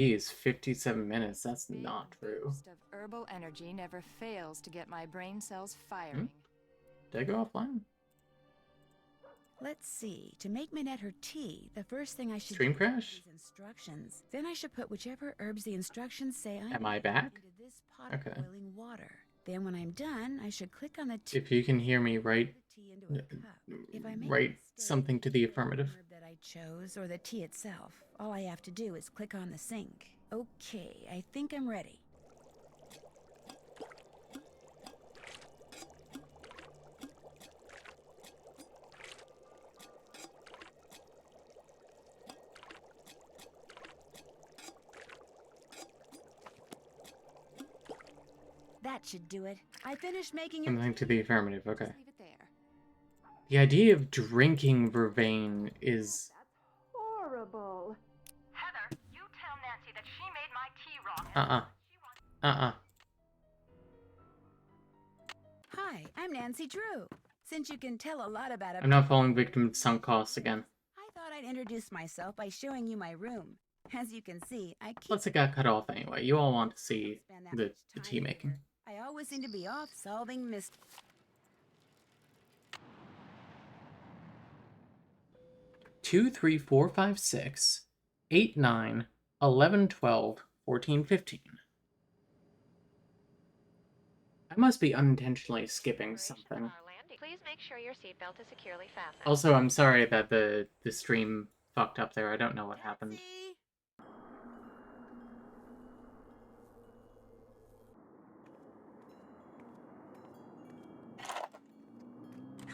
Geez, 57 minutes. That's not true. Boost of herbal energy never fails to get my brain cells firing. Did I go offline? Let's see. To make Minette her tea, the first thing I should Stream do crash? is instructions. Then I should put whichever herbs the instructions say Am I back? into this pot of Okay. boiling water. Then when I'm done, I should click on the tea. If you can hear me, write something to the affirmative. That I chose or the tea itself. All I have to do is click on the sink. Okay, I think I'm ready. That should do it. I finished making your Something to the affirmative, okay. Just leave it there. The idea of drinking vervain is... Horrible. Heather, you tell Nancy that she made my tea wrong. Hi, I'm Nancy Drew. Since you can tell a lot about I'm not falling victim to sunk costs again. I thought I'd introduce myself by showing you my room. As you can see, I keep... Plus it got cut off anyway. You all want to see the tea making. I always seem to be off solving mysteries. 2, 3, 4, 5, 6, 8, 9, 11, 12, 14, 15. I must be unintentionally skipping something. Please make sure your seatbelt is securely fastened. Also, I'm sorry that the stream fucked up there. I don't know what happened.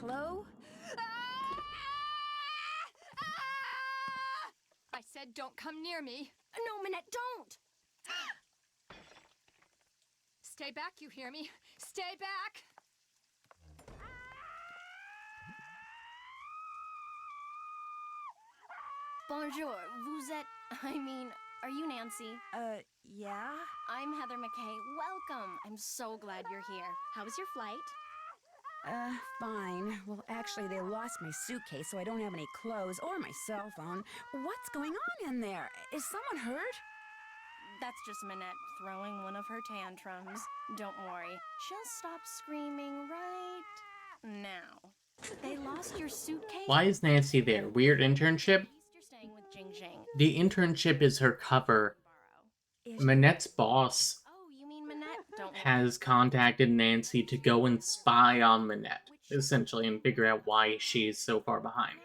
Hello? I said don't come near me. No, Minette, don't! Stay back, you hear me? Stay back! Bonjour, vous êtes... are you Nancy? Yeah? I'm Heather McKay. Welcome! I'm so glad you're here. How was your flight? Fine. Well, actually, they lost my suitcase, so I don't have any clothes or my cell phone. What's going on in there? Is someone hurt? That's just Minette throwing one of her tantrums. Don't worry, she'll stop screaming right now. They lost your suitcase? Why is Nancy there? Weird internship? At least you're staying with Jing Jing. The internship is her cover. Minette's boss Oh, you mean Minette? Don't worry. has contacted Nancy to go and spy on Minette, essentially, and figure out why she's so far behind.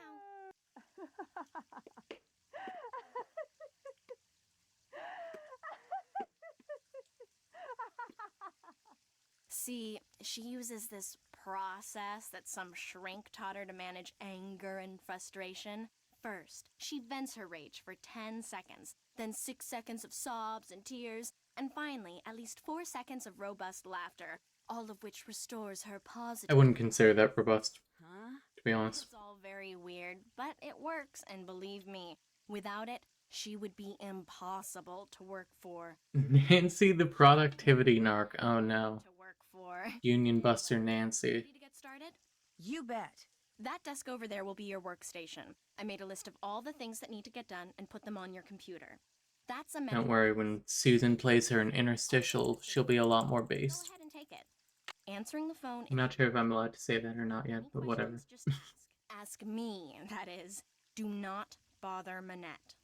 See, she uses this process that some shrink taught her to manage anger and frustration. First, she vents her rage for 10 seconds, then 6 seconds of sobs and tears, and finally, at least 4 seconds of robust laughter, all of which restores her positive... I wouldn't consider that robust, Huh? to be honest. It's all very weird, but it works, and believe me, without it, she would be impossible to work for. Nancy the productivity narc. Oh no. To work for. Union buster Nancy. Ready to get started? You bet. That desk over there will be your workstation. I made a list of all the things that need to get done and put them on your computer. That's a menu. Don't worry, when Susan plays her in interstitial, she'll be a lot more based. Go ahead and take it. Answering the phone. I'm not sure if I'm allowed to say that or not yet, but whatever. Just ask me, that is. Do not bother Minette.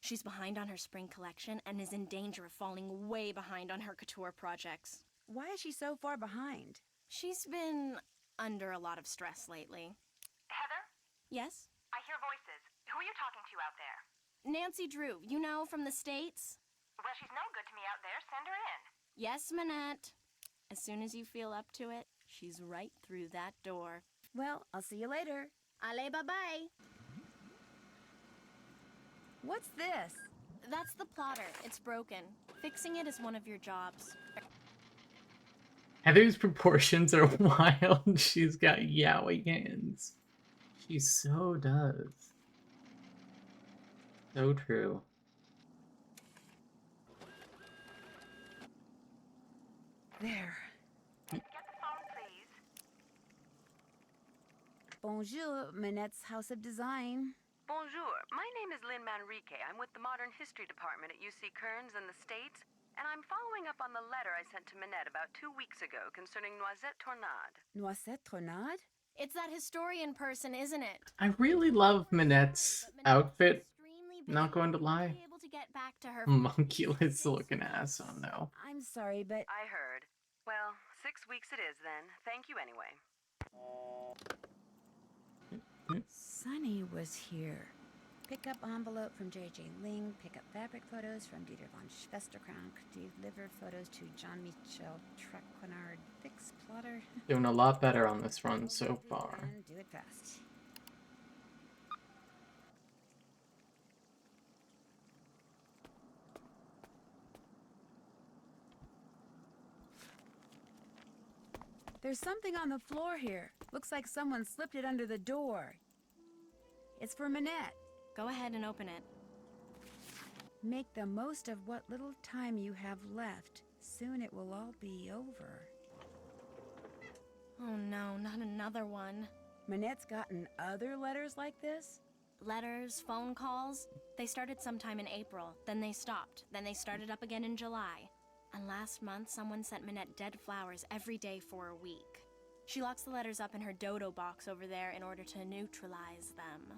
She's behind on her spring collection and is in danger of falling way behind on her couture projects. Why is she so far behind? She's been under a lot of stress lately. Heather, Yes? I hear voices. Who are you talking to out there? Nancy Drew, you know, from the States? Well, she's no good to me out there. Send her in. Yes, Minette. As soon as you feel up to it, she's right through that door. Well, I'll see you later. Allez, bye-bye. What's this? That's the plotter. It's broken. Fixing it is one of your jobs. Heather's proportions are wild. She's got yaoi hands. She so does. So true. There. Get the phone, please. Bonjour, Minette's House of Design. Bonjour. My name is Lynn Manrique. I'm with the Modern History Department at UC Kearns in the States, and I'm following up on the letter I sent to Minette about 2 weeks ago concerning Noisette Tornade. Noisette Tornade? It's that historian person, isn't it? I really love Minette's outfit. Not going to lie. Be able to get back to her. Monculus looking ass. Oh no. I'm sorry, but I heard. Well, 6 weeks it is then. Thank you anyway. Sonny was here. Pick up envelope from J.J. Ling, pick up fabric photos from Dieter von Schwesterkrank, deliver photos to Jean-Michel Traquenard, fix plotter. Doing a lot better on this run so far. And do it fast. There's something on the floor here. Looks like someone slipped it under the door. It's for Minette. Go ahead and open it. Make the most of what little time you have left. Soon it will all be over. Oh no, not another one. Minette's gotten other letters like this? Letters, phone calls. They started sometime in April, then they stopped, then they started up again in July. And last month, someone sent Minette dead flowers every day for a week. She locks the letters up in her dodo box over there in order to neutralize them.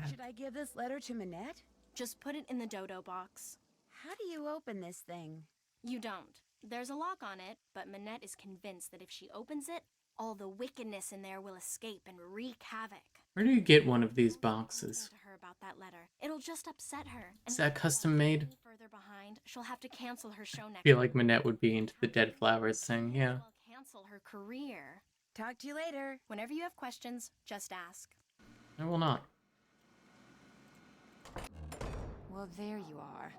Should I give this letter to Minette? Just put it in the dodo box. How do you open this thing? You don't. There's a lock on it, but Minette is convinced that if she opens it, all the wickedness in there will escape and wreak havoc. Where do you get one of these boxes? To her about that letter. It'll just upset her. Is that custom made? Any further behind, she'll have to cancel her show next. I feel like Minette would be into the dead flowers thing, yeah. Well, cancel her career. Talk to you later. Whenever you have questions, just ask. I will not. Well, there you are.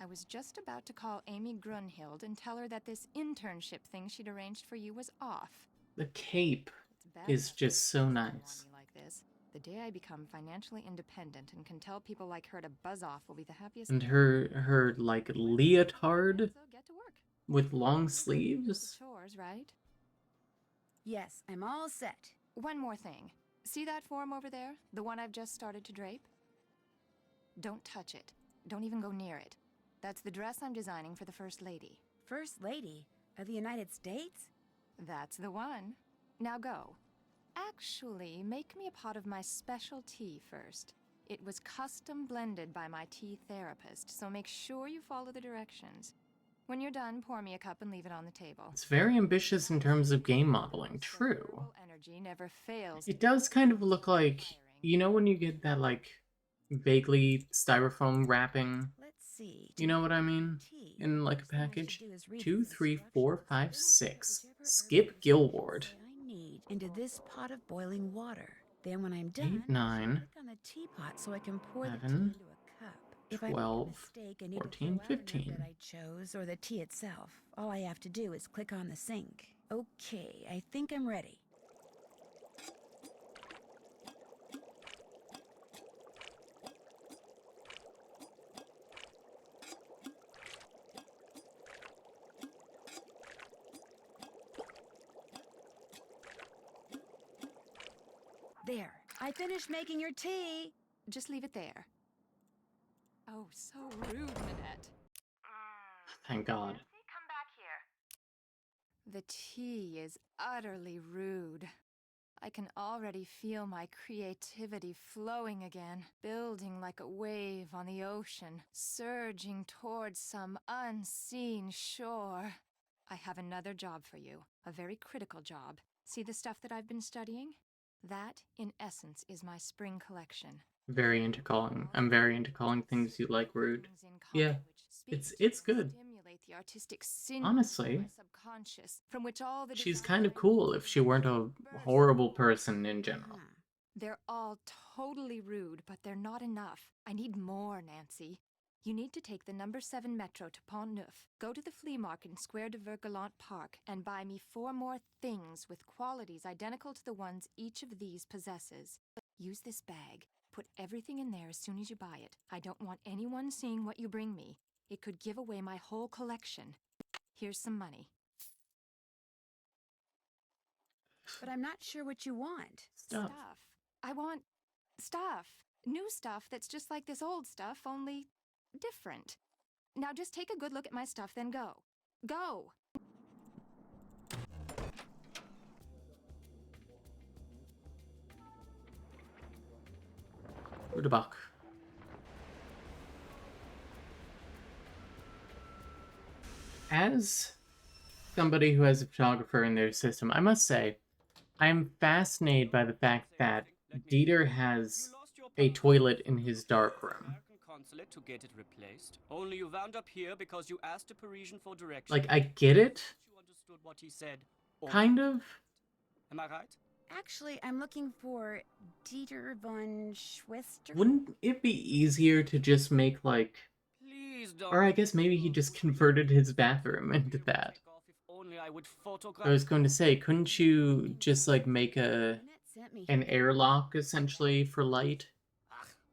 I was just about to call Amy Grunhild and tell her that this internship thing she'd arranged for you was off. The cape It's bad is enough just so to nice. me like this. The day I become financially independent and can tell people like her to buzz off will be the happiest. And her like leotard So get to work. with long The sleeves. chores, right? Yes, I'm all set. One more thing. See that form over there? The one I've just started to drape? Don't touch it. Don't even go near it. That's the dress I'm designing for the First Lady. First Lady of the United States? That's the one. Now go. Actually, make me a pot of my special tea first. It was custom blended by my tea therapist, so make sure you follow the directions. When you're done, pour me a cup and leave it on the table. It's very ambitious in terms of game modeling, true. Herbal energy never fails. It does kind of look like, you know when you get that like vaguely styrofoam wrapping, Let's see. you know what I mean? Tea. In like a First thing I should package. do is read 2, the 3, 4, instructions. 5, 6. Whichever Skip herbs Gilward. I need into this pot of boiling water. Then when I'm done, 8, 9, click on the teapot so I can pour the tea 11, into a cup. If I make a 12, mistake and need to 14, throw out a herb 15. that I chose or the tea itself, all I have to do is click on the sink. Okay, I think I'm ready. There, I finished making your tea. Just leave it there. Oh, so rude, Minette. Thank God. Nancy, come back here. The tea is utterly rude. I can already feel my creativity flowing again, building like a wave on the ocean, surging towards some unseen shore. I have another job for you, a very critical job. See the stuff that I've been studying? That, in essence, is my spring collection. Very into calling. I'm very into calling things you like rude. Things in Yeah, common which speak it's to it's and good. Stimulate the artistic sinews Honestly, of my subconscious, from which all the She's desires kind of cool if she weren't a horrible person in general. Huh. They're all totally rude, but they're not enough. I need more, Nancy. You need to take the number 7 metro to Pont Neuf, go to the flea market in Square de Vergalant Park, and buy me 4 more things with qualities identical to the ones each of these possesses. Use this bag. Put everything in there as soon as you buy it. I don't want anyone seeing what you bring me. It could give away my whole collection. Here's some money. But I'm not sure what you want. Stuff. I want Stuff. New stuff that's just like this old stuff, only different. Now just take a good look at my stuff, then go. Go! Rudabach. As somebody who has a photographer in their system, I must say, I'm fascinated by the fact that Dieter has a toilet in his darkroom. Consulate to get it replaced. Only you wound up here because you asked a Parisian for directions. Like, I get it. You understood what he said. Kind of. Am I right? Actually, I'm looking for Dieter von Schwester. Wouldn't it be easier to just make, like... Please don't. Or I guess maybe he just converted his bathroom into that. If only I would photograph. I was going to say, couldn't you just, like, make an airlock, essentially, for light?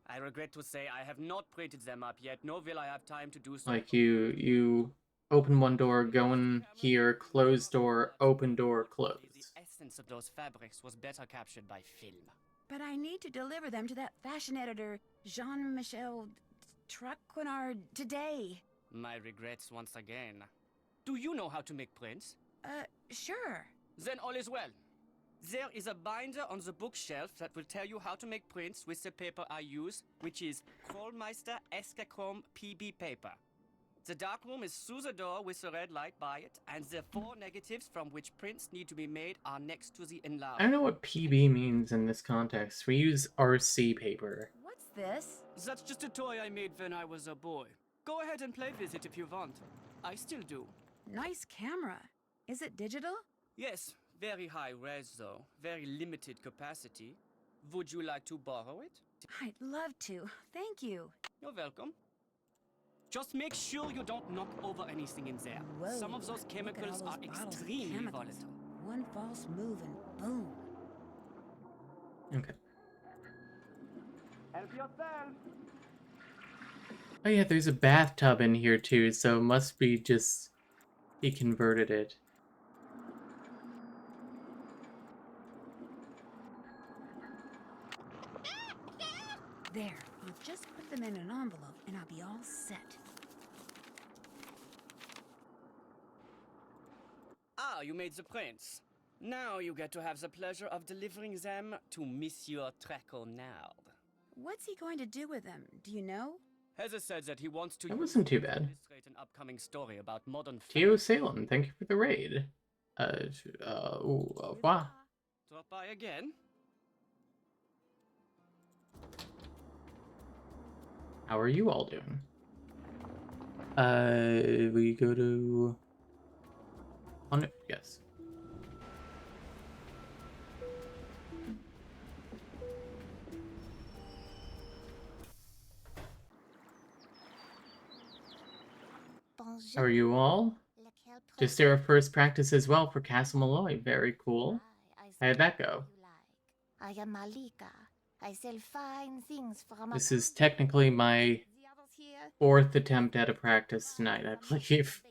I regret to say I have not printed them up yet, nor will I have time to do so. Like, you open one door, go in here, close door, open door, close. The essence of those fabrics was better captured by film. But I need to deliver them to that fashion editor, Jean-Michel Traquenard, today. My regrets once again. Do you know how to make prints? Sure. Then all is well. There is a binder on the bookshelf that will tell you how to make prints with the paper I use, which is Krollmeister Escachrome PB paper. The darkroom is through the door with the red light by it, and the 4 negatives from which prints need to be made are next to the enlarger. I don't know what PB means in this context. We use RC paper. What's this? That's just a toy I made when I was a boy. Go ahead and play with it if you want. I still do. Nice camera. Is it digital? Yes, very high res though. Very limited capacity. Would you like to borrow it? I'd love to. Thank you. You're welcome. Just make sure you don't knock over anything in there. Whoa, Some of those look at chemicals all are those bottles of extremely chemicals. volatile. One false move and boom. Okay. Help yourself. Oh yeah, there's a bathtub in here too, so it must be just... he converted it. There. I'll just put them in an envelope and I'll be all set. Ah, you made the prints. Now you get to have the pleasure of delivering them to Monsieur Traquenard. What's he going to do with them? Do you know? Heather said that he wants to That wasn't too bad. illustrate an upcoming story about modern Teo Salem, thank you for the raid. Au revoir. Drop by again. How are you all doing? We go to... on it? Yes. How are you all? Just our first practice as well for Castle Malloy. Very cool. How did that go? I am Malika. I sell fine things from This is technically my 4th attempt at a practice tonight, I believe.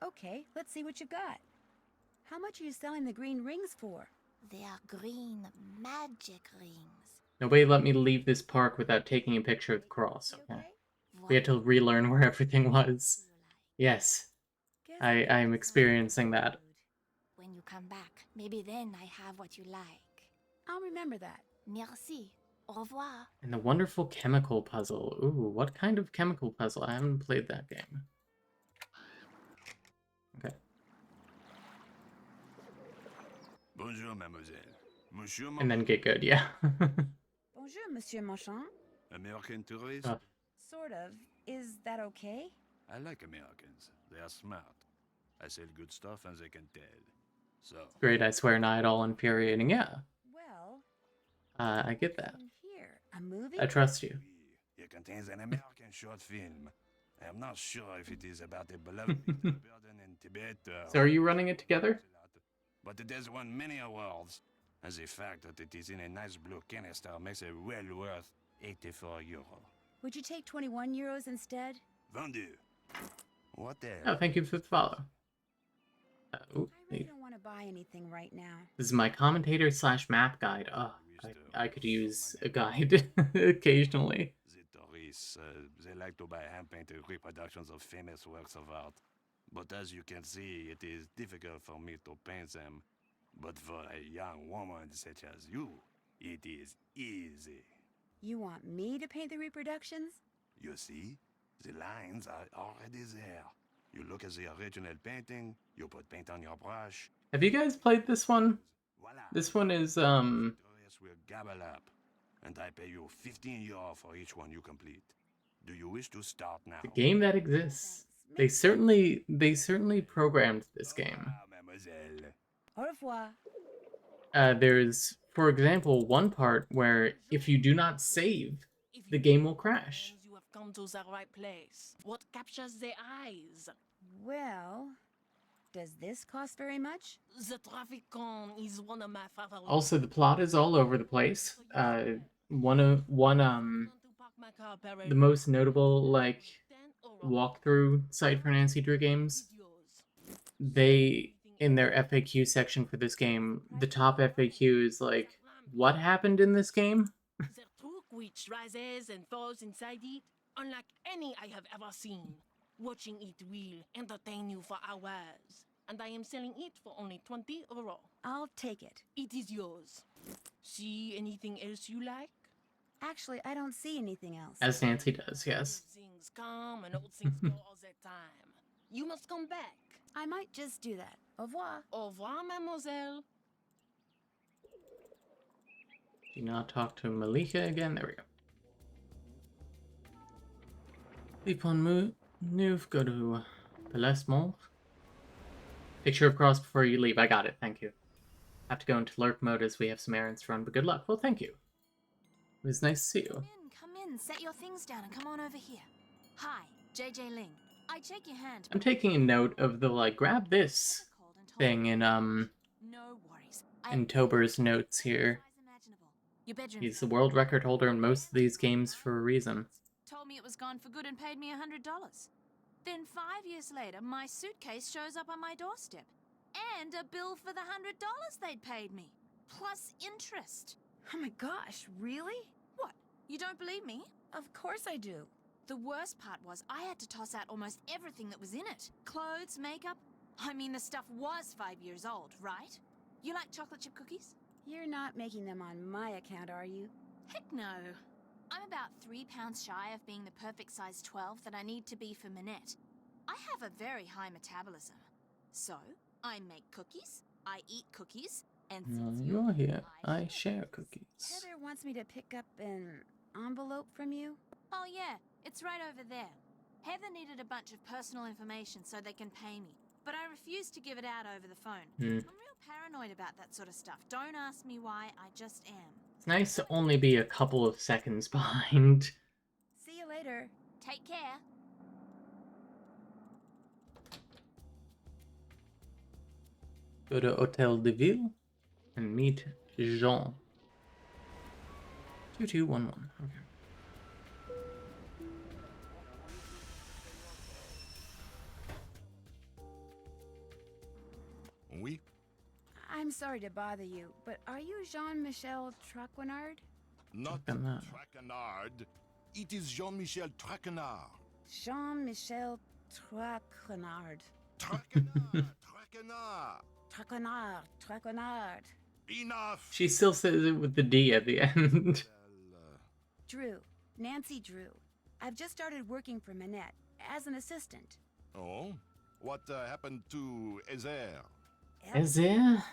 Okay, let's see what you've got. How much are you selling the green rings for? They are green magic rings. Nobody let me leave this park without taking a picture of the cross, okay? We had to relearn where everything was. Yes, I'm experiencing that. When you come back, maybe then I have what you like. I'll remember that. Merci. Au revoir. And the wonderful chemical puzzle. Ooh, what kind of chemical puzzle? I haven't played that game. Okay. Bonjour, mademoiselle. Monsieur And then get good, yeah. Bonjour, Monsieur Marchand. American tourist? Sort of. Is that okay? I like Americans. They are smart. I sell good stuff and they can tell. So... Great, I swear not at all infuriating. Yeah, Well, I get that. in here, a movie? I trust you. It contains an American short film. I am not sure if it is about a beloved little burden in Tibet So are you running it together? but it has won many awards. And the fact that it is in a nice blue canister makes it well worth 84 euro. Would you take 21 euros instead? Vendu. What the Oh, thank you for the follow. Ooh, I really don't want to buy anything right now. this is my commentator slash map guide. Oh, I could use a guide occasionally. The tourists, they like to buy hand-painted reproductions of famous works of art. But as you can see, it is difficult for me to paint them. But for a young woman such as you, it is easy. You want me to paint the reproductions? You see, the lines are already there. You look at the original painting, you put paint on your brush. Have you guys played this one? Voila. This one is Tourists will gabble up, and I pay you 15 euro for each one you complete. Do you wish to start now? a game that exists. They certainly programmed this game. Ah, mademoiselle. Au revoir. There's, for example, one part where if you do not save, the game will crash. You have come to the right place. What captures the eyes? Well, does this cost very much? The traffic cone is one of my favorites. Also, the plot is all over the place. The most notable like walkthrough site for Nancy Drew games, they in their FAQ section for this game, the top FAQ is like, what happened in this game? The truck which rises and falls inside it, unlike any I have ever seen. Watching it will entertain you for hours. And I am selling it for only 20 euro. I'll take it. It is yours. See anything else you like? Actually, I don't see anything else. As Nancy does, yes. Old things come and old things go all the time. You must come back. I might just do that. Au revoir. Au revoir, mademoiselle. Do not talk to Malika again. There we go. Leap on move, go to Palais Mall. Picture across before you leave. I got it, thank you. Have to go into lurk mode as we have some errands to run, but good luck. Well, thank you. It was nice to see you. Come in, set your things down and come on over here. Hi, JJ Ling. I'd shake your hand. I'm taking a note of the, like, grab this thing in, No worries. in Tober's notes here. Your bedroom. He's the world record holder in most of these games for a reason. Told me it was gone for good and paid me $100. Then 5 years later, my suitcase shows up on my doorstep. And a bill for the $100 they'd paid me. Plus interest. Oh my gosh, really? What? You don't believe me? Of course I do. The worst part was I had to toss out almost everything that was in it. Clothes, makeup. I mean, the stuff was 5 years old, right? You like chocolate chip cookies? You're not making them on my account, are you? Heck no. I'm about 3 pounds shy of being the perfect size 12 that I need to be for Minette. I have a very high metabolism. So, I make cookies, I eat cookies, and While since you're here, I share cookies. Heather wants me to pick up an envelope from you. Oh yeah, it's right over there. Heather needed a bunch of personal information so they can pay me, but I refused to give it out over the phone. I'm real paranoid about that sort of stuff. Don't ask me why, I just am. It's nice to only be a couple of seconds behind. See you later. Take care. Go to Hotel de Ville and meet Jean. 2211. Okay. Oui? I'm sorry to bother you, but are you Jean-Michel Traquenard? Not Traquenard. Traquenard. It is Jean-Michel Traquenard. Jean-Michel Traquenard. Traquenard! Traquenard! Traquenard. Traquenard. Enough! She still says it with the D at the end. Drew. Nancy Drew. I've just started working for Minette as an assistant. Oh? What happened to Ezer? Is there?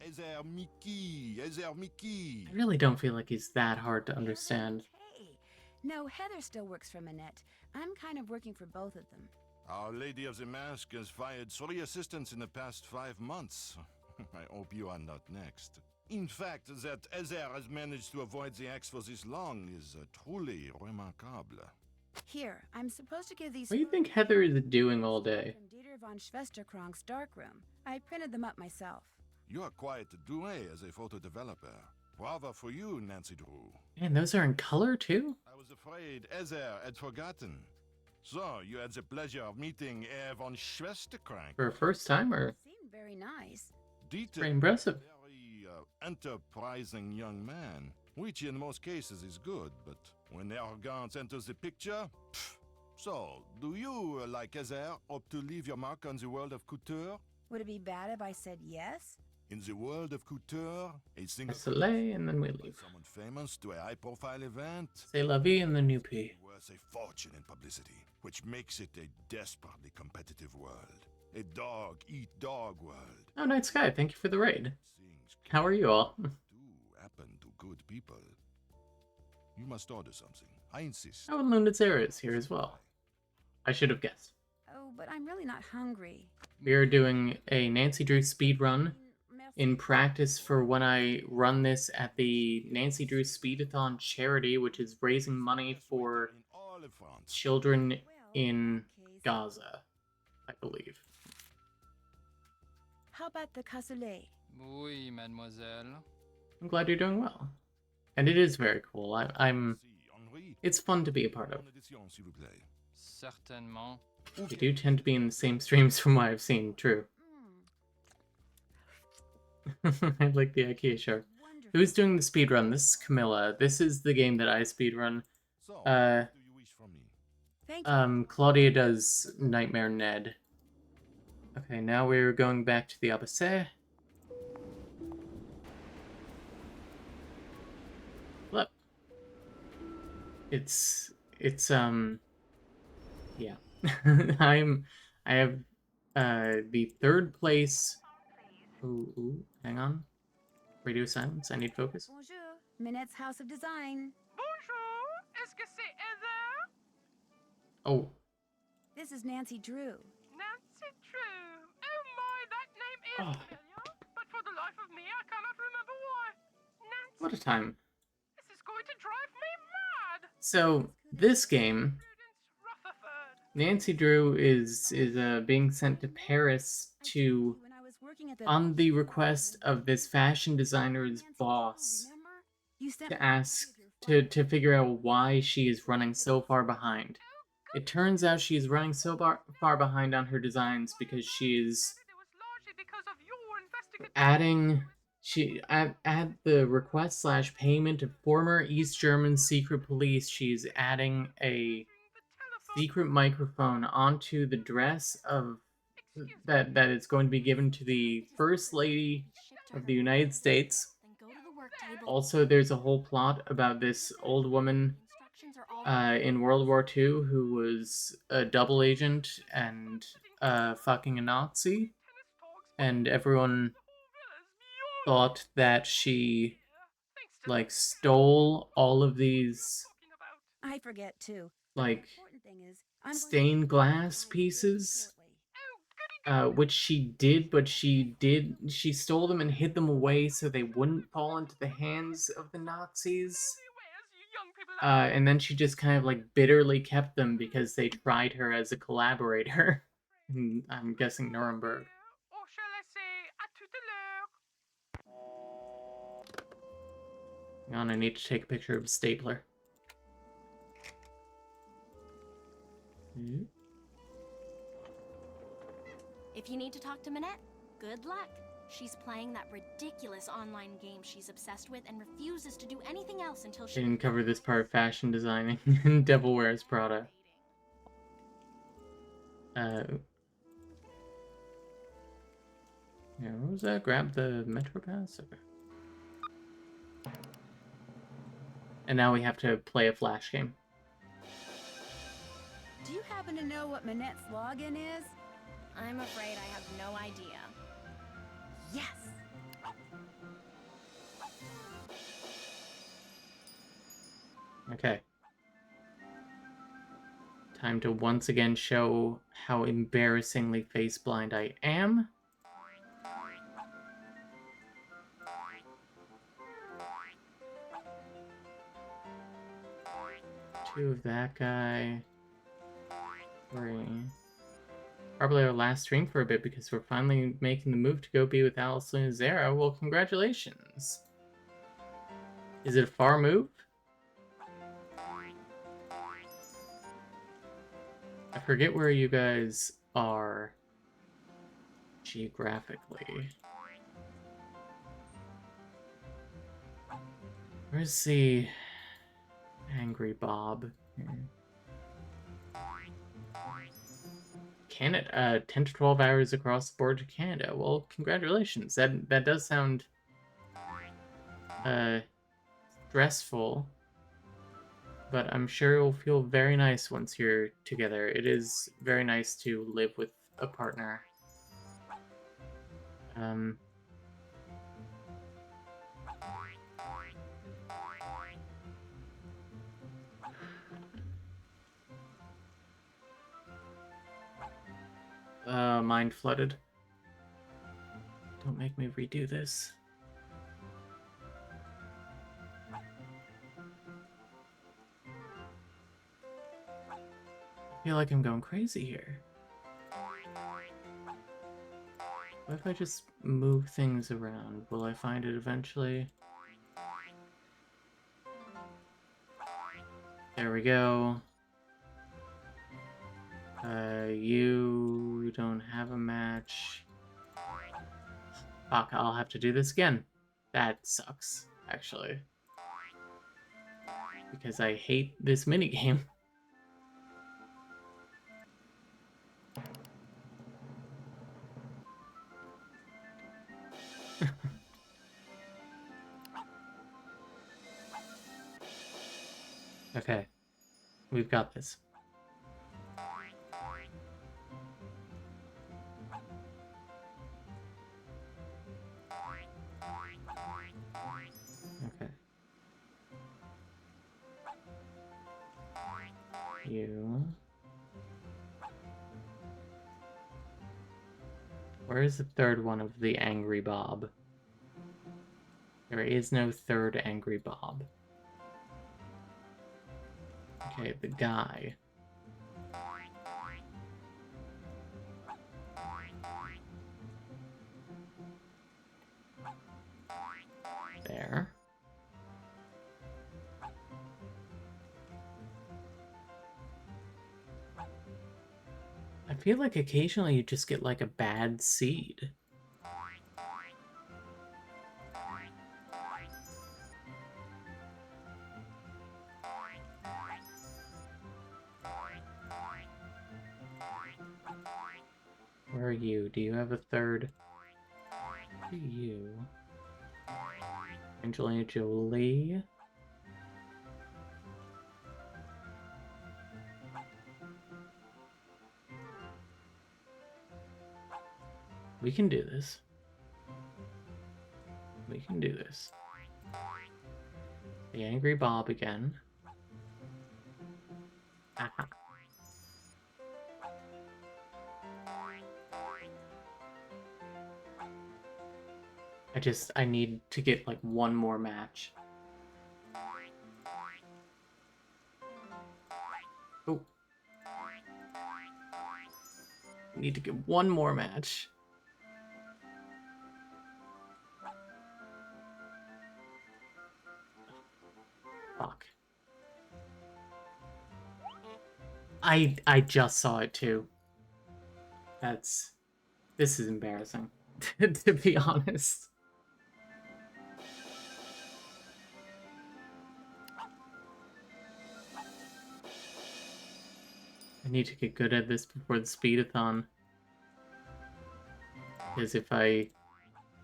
Ezer Mickey. I really don't feel like he's that hard to understand. Hey. No, Heather still works for Minette. I'm kind of working for both of them. Our Lady of the Mask has fired 3 assistants in the past 5 months. I hope you are not next. In fact, that Ezer has managed to avoid the axe for this long is truly remarkable. Here, I'm supposed to give these. What do you think Heather is doing all day? From Dieter von Schwesterkrank's darkroom. I printed them up myself. You are quite doué as a photo developer. Bravo for you, Nancy Drew. Man, those are in color too? I was afraid Ezer had forgotten. So, you had the pleasure of meeting Herr von Schwesterkrank. For a first timer? Seemed very nice. Dieter Very impressive. very enterprising young man, which in most cases is good, but when arrogance enters the picture, pff. So, do you, like Ezer, hope to leave your mark on the world of couture? Would it be bad if I said yes? In the world of couture, a single Soleil, and then we leave. someone famous to a high-profile event Say la vie and then you pee. worth a fortune in publicity, which makes it a desperately competitive world. A dog-eat-dog world. Oh, Night Sky, thank you for the raid. Things How are you all? do happen to good people. You must order something. I insist. Oh, and Luna Zera is here as well. I should have guessed. Oh, but I'm really not hungry. We are doing a Nancy Drew speed run Merci. in practice for when I run this at the Nancy Drew Speed-a-Thon charity, which is raising money for In all of France. children Well, in okay, so Gaza, I believe. how about the cassoulet? Oui, mademoiselle. I'm glad you're doing well. And it is very cool. I'm. Si, Henri, It's fun to be a part of. bonne édition, s'il vous plaît. Certainement. We do tend to be in the same streams from what I've seen, true. I like the IKEA shark. Wonderful. Who's doing the speedrun? This is Camilla. This is the game that I speedrun. So, what do you wish from me? Thank you. Claudia does Nightmare Ned. Okay, now we're going back to the Abassé. Look. Yeah. I have, the third place. Ooh, hang on. Radio silence, I need focus. Bonjour, Minette's House of Design. Bonjour, est-ce que c'est Heather? Oh, This is Nancy Drew. Nancy Drew. Oh my, that name is Oh. familiar. But for the life of me, I cannot remember why. Nancy, what a time. this is going to drive me mad. So, this game, Prudence Rutherford. Nancy Drew is being sent to Paris I told to, you when I was working at the on the request of this fashion designer's Nancy Drew, boss, remember? You sent to me ask, with your to figure out why she is running so far behind. It turns out she is running so far behind on her designs because she is It was largely because of your investigative adding at the request / payment of former East German secret police. She's adding a secret microphone onto the dress of that is going to be given to the First Lady of the United States. Then go to the work table. Also, there's a whole plot about this old woman Instructions are all in World War II who was a double agent and fucking a Nazi, and everyone thought that she like stole all of these I forget too. like Important thing is, I'm going to stained glass pieces, shortly. which she did, but she stole them and hid them away so they wouldn't fall into the hands of the Nazis. And then she just kind of like bitterly kept them because they tried her as a collaborator. I'm guessing Nuremberg. Or shall I say, à tout à l'heure? Hang on, I need to take a picture of a stapler. If you need to talk to Minette, good luck. She's playing that ridiculous online game she's obsessed with and refuses to do anything else until They she didn't cover this part of fashion designing in Devil Wears Prada. Yeah, what was that? Grab the Metro Pass? Okay. And now we have to play a Flash game. Do you happen to know what Minette's login is? I'm afraid I have no idea. Yes. Okay. Time to once again show how embarrassingly face blind I am. Two of that guy. 3. Probably our last stream for a bit because we're finally making the move to go be with Alice and Zara. Well, congratulations. Is it a far move? I forget where you guys are geographically. Where's the Angry Bob? Canada, 10 to 12 hours across the border to Canada. Well, congratulations. That does sound stressful, but I'm sure it'll feel very nice once you're together. It is very nice to live with a partner. Mind flooded. Don't make me redo this. I feel like I'm going crazy here. What if I just move things around? Will I find it eventually? There we go. You don't have a match. Fuck, I'll have to do this again. That sucks, actually. Because I hate this minigame. Okay. We've got this. Okay. You. Where is the third one of the Angry Bob? There is no third Angry Bob. Okay, the guy. There. I feel like occasionally you just get like a bad seed. Where are you? Do you have a third? Who are you? Angelina Jolie? We can do this. We can do this. The Angry Bob again. Aha. I need to get like one more match. Oh. Need to get one more match. Fuck. I just saw it too. This is embarrassing, to be honest. I need to get good at this before the Speed-a-Thon. Because if I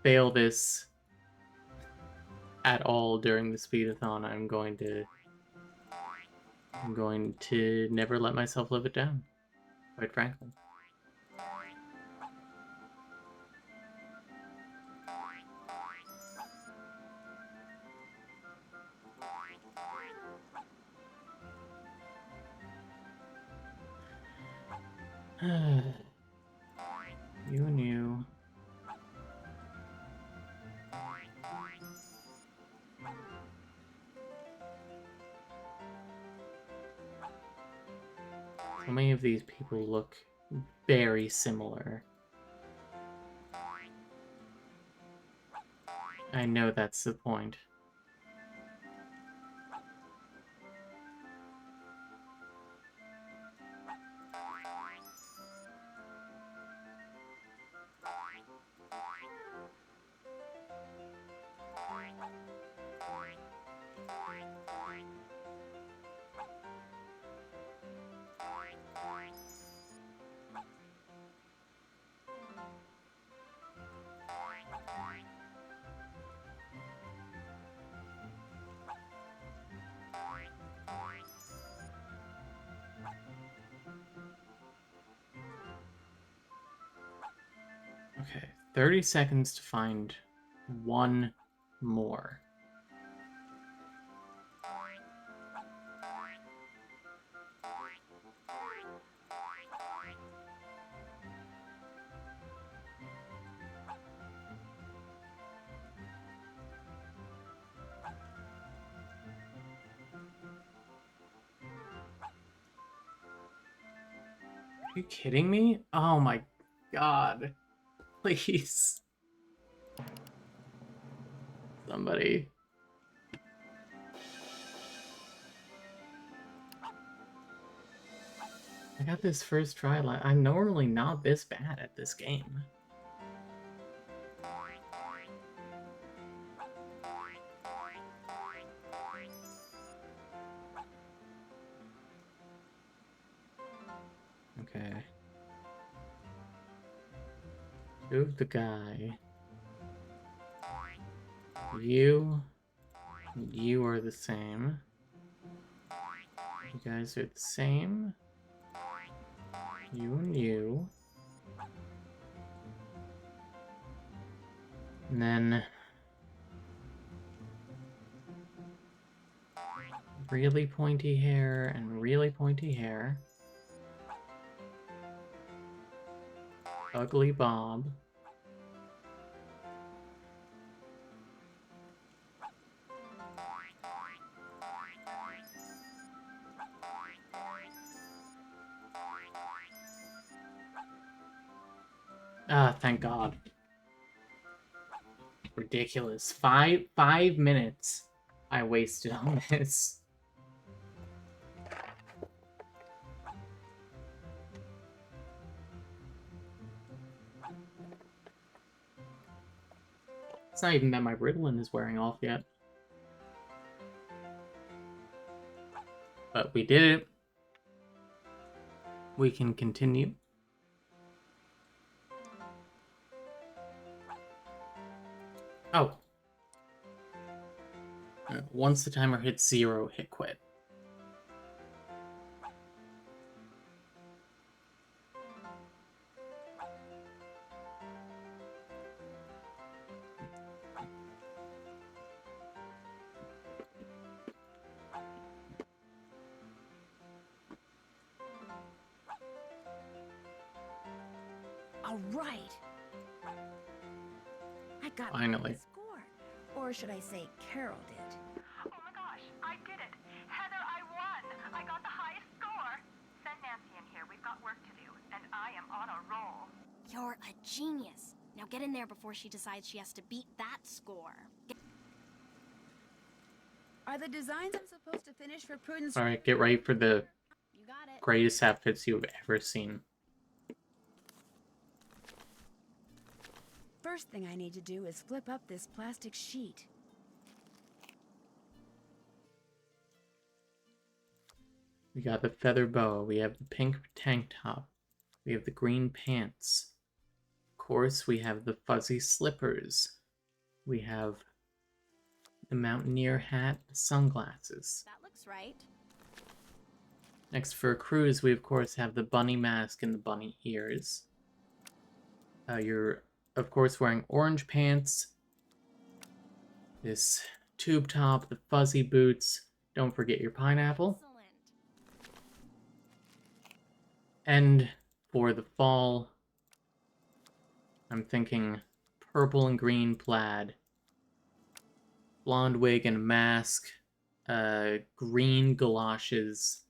fail this at all during the Speed-a-Thon, I'm going to never let myself live it down, quite frankly. You and you. So many of these people look very similar. I know that's the point. Okay, 30 seconds to find one more. Are you kidding me? Oh my god. Please. Somebody. I got this first try. I'm normally not this bad at this game. Okay. Move the guy. You are the same. You guys are the same. You and you. And then really pointy hair and really pointy hair. Ugly Bob. Ah, thank God. Ridiculous. Five minutes I wasted on this. It's not even that my Ritalin is wearing off yet. But we did it. We can continue. Oh. Once the timer hits 0, hit quit. All right. I got Finally. the score. Or should I say Carol did? Oh my gosh, I did it! Heather, I won! I got the highest score! Send Nancy in here, we've got work to do, and I am on a roll. You're a genius. Now get in there before she decides she has to beat that score. Are the designs I'm supposed to finish for Prudence? Alright, get ready for the You got it. greatest outfits you've ever seen. First thing I need to do is flip up this plastic sheet. We got the feather boa, we have the pink tank top, we have the green pants. Of course, we have the fuzzy slippers. We have the mountaineer hat, sunglasses. That looks right. Next, for a cruise, we of course have the bunny mask and the bunny ears. You're, of course, wearing orange pants, this tube top, the fuzzy boots. Don't forget your pineapple. Excellent. And for the fall, I'm thinking purple and green plaid, blonde wig and a mask, green galoshes.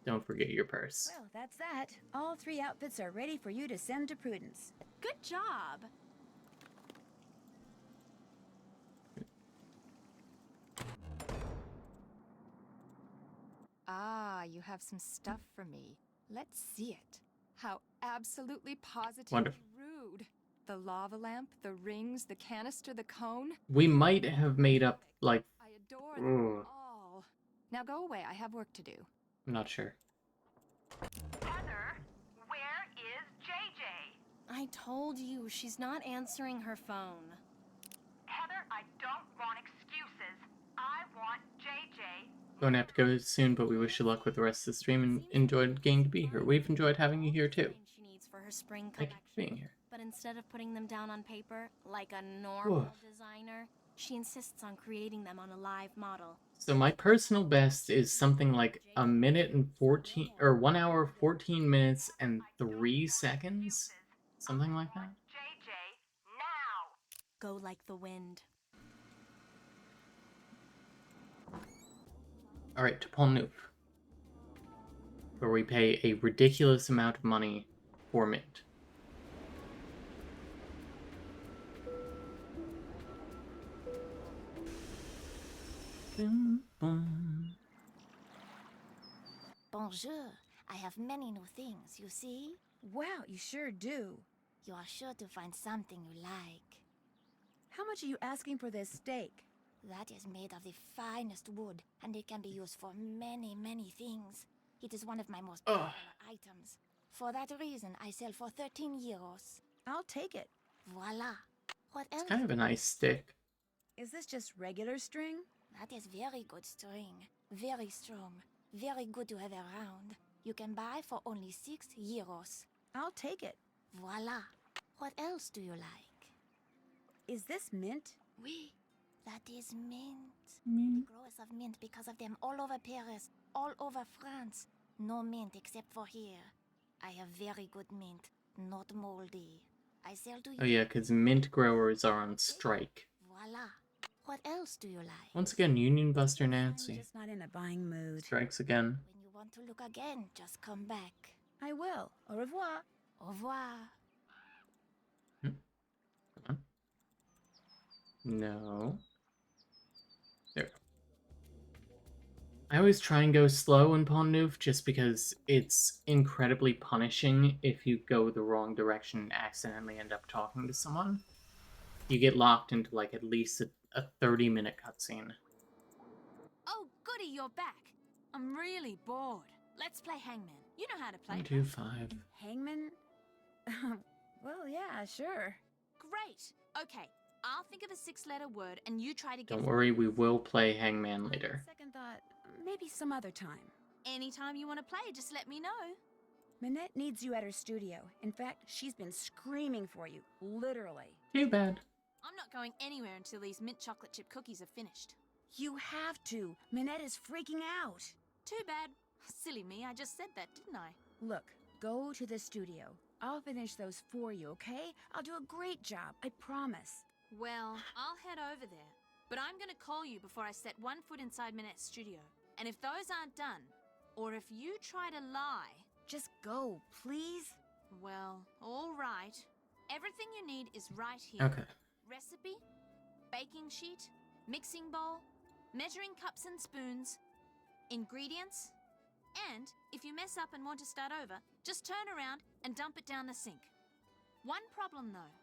Don't forget your purse. Well, that's that. All 3 outfits are ready for you to send to Prudence. Good job. Ah, you have some stuff for me. Let's see it. How absolutely positively Wonderful. rude. The lava lamp, the rings, the canister, the cone. We might have made up, like, I adore them ugh, all. Now go away, I have work to do. I'm not sure. Heather, where is JJ? I told you, she's not answering her phone. Heather, I don't want excuses. I want JJ. Going to have to go soon, but we wish you luck with the rest of the stream and enjoyed getting to be here. We've enjoyed having you here too. She needs for her spring Thank you collection. for being here. But But instead of putting them down on paper, like a normal designer, she insists on creating them on a live model. So my personal best is something like 1 hour 14 minutes and 3 seconds, something like that. JJ, now! Go like the wind. All right, to Pont Neuf, where we pay a ridiculous amount of money for mint. Boom, boom. Bonjour. I have many new things, you see? Wow, you sure do. You are sure to find something you like. How much are you asking for this steak? That is made of the finest wood, and it can be used for many, many things. It is one of my most popular items. For that reason, I sell for 13 euros. I'll take it. Voila. What else? It's kind of a nice stick. Is this just regular string? That is very good string. Very strong. Very good to have around. You can buy for only 6 euros. I'll take it. Voila. What else do you like? Is this mint? Oui. That is mint. Mint. The growers of mint because of them all over Paris, all over France. No mint except for here. I have very good mint, not moldy. I sell to you. Oh yeah, because mint growers are on strike. Voila. What else do you like? Once again, Union Buster I'm Nancy. just not in a buying mood. Strikes again. When you want to look again, just come back. I will. Au revoir. Au revoir. Come on. No. There. I always try and go slow in Pont Neuf just because it's incredibly punishing if you go the wrong direction and accidentally end up talking to someone. You get locked into like at least a 30-minute cutscene. Oh, goody, you're back. I'm really bored. Let's play Hangman. You know how to play. 1, 2, 5. Hangman? Well, yeah, sure. Great. Okay, I'll think of a 6-letter word and you try to guess. Don't worry, we will play Hangman later. Second thought, maybe some other time. Anytime you want to play, just let me know. Minette needs you at her studio. In fact, she's been screaming for you, literally. Too bad. I'm not going anywhere until these mint chocolate chip cookies are finished. You have to. Minette is freaking out. Too bad. Silly me, I just said that, didn't I? Look, go to the studio. I'll finish those for you, okay? I'll do a great job, I promise. Well, I'll head over there. But I'm gonna call you before I set one foot inside Minette's studio. And if those aren't done, or if you try to lie... Just go, please. Well, all right. Everything you need is right here. Okay. Recipe, baking sheet, mixing bowl, measuring cups and spoons, ingredients, and if you mess up and want to start over, just turn around and dump it down the sink. One problem though,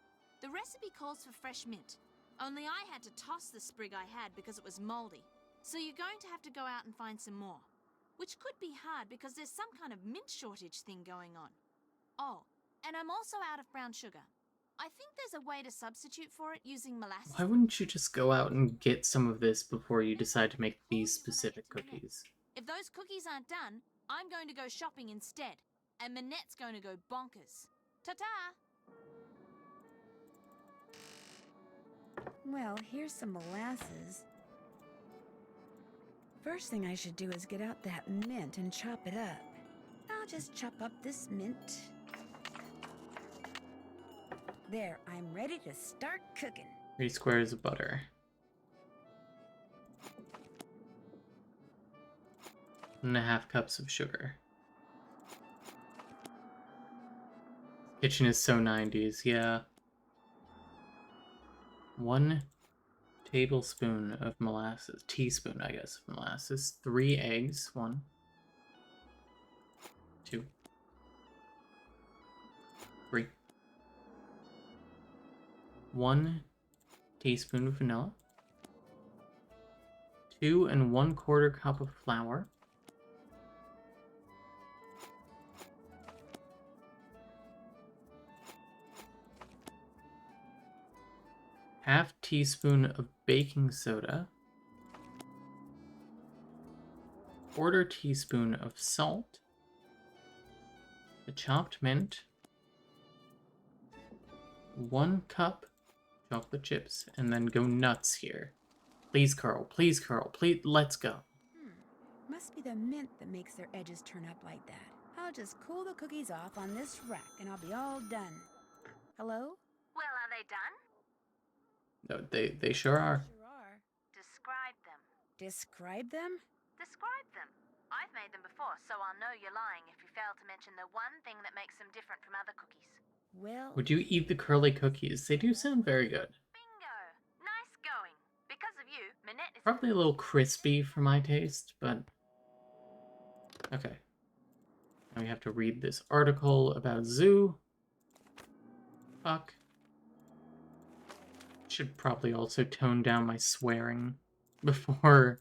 the recipe calls for fresh mint, only I had to toss the sprig I had because it was moldy, so you're going to have to go out and find some more, which could be hard because there's some kind of mint shortage thing going on. Oh, and I'm also out of brown sugar. I think there's a way to substitute for it using molasses. Why wouldn't you just go out and get some of this before you decide to make these specific cookies? If those cookies aren't done, I'm going to go shopping instead. And Minette's going to go bonkers. Ta-ta! Well, here's some molasses. First thing I should do is get out that mint and chop it up. I'll just chop up this mint. There, I'm ready to start cooking. 3 squares of butter. 1.5 cups of sugar. Kitchen is so 90s, yeah. 1 tablespoon of molasses. Teaspoon, I guess, of molasses. 3 eggs. 1. 2. 3. 1 teaspoon of vanilla. 2 1/4 cup of flour. 1/2 teaspoon of baking soda. 1/4 teaspoon of salt. The chopped mint. 1 cup chocolate chips and then go nuts here. Please, Carl. Please, Carl. Please, let's go. Must be the mint that makes their edges turn up like that. I'll just cool the cookies off on this rack and I'll be all done. Hello? Well, are they done? No, they sure are. Sure are. Describe them. Describe them? Describe them. I've made them before, so I'll know you're lying if you fail to mention the one thing that makes them different from other cookies. Well, Would you eat the curly cookies? They do sound very good. Bingo! Nice going. Because of you, Minette is... Probably a little crispy for my taste, but... Okay. Now we have to read this article about Zoo. Fuck. Should probably also tone down my swearing before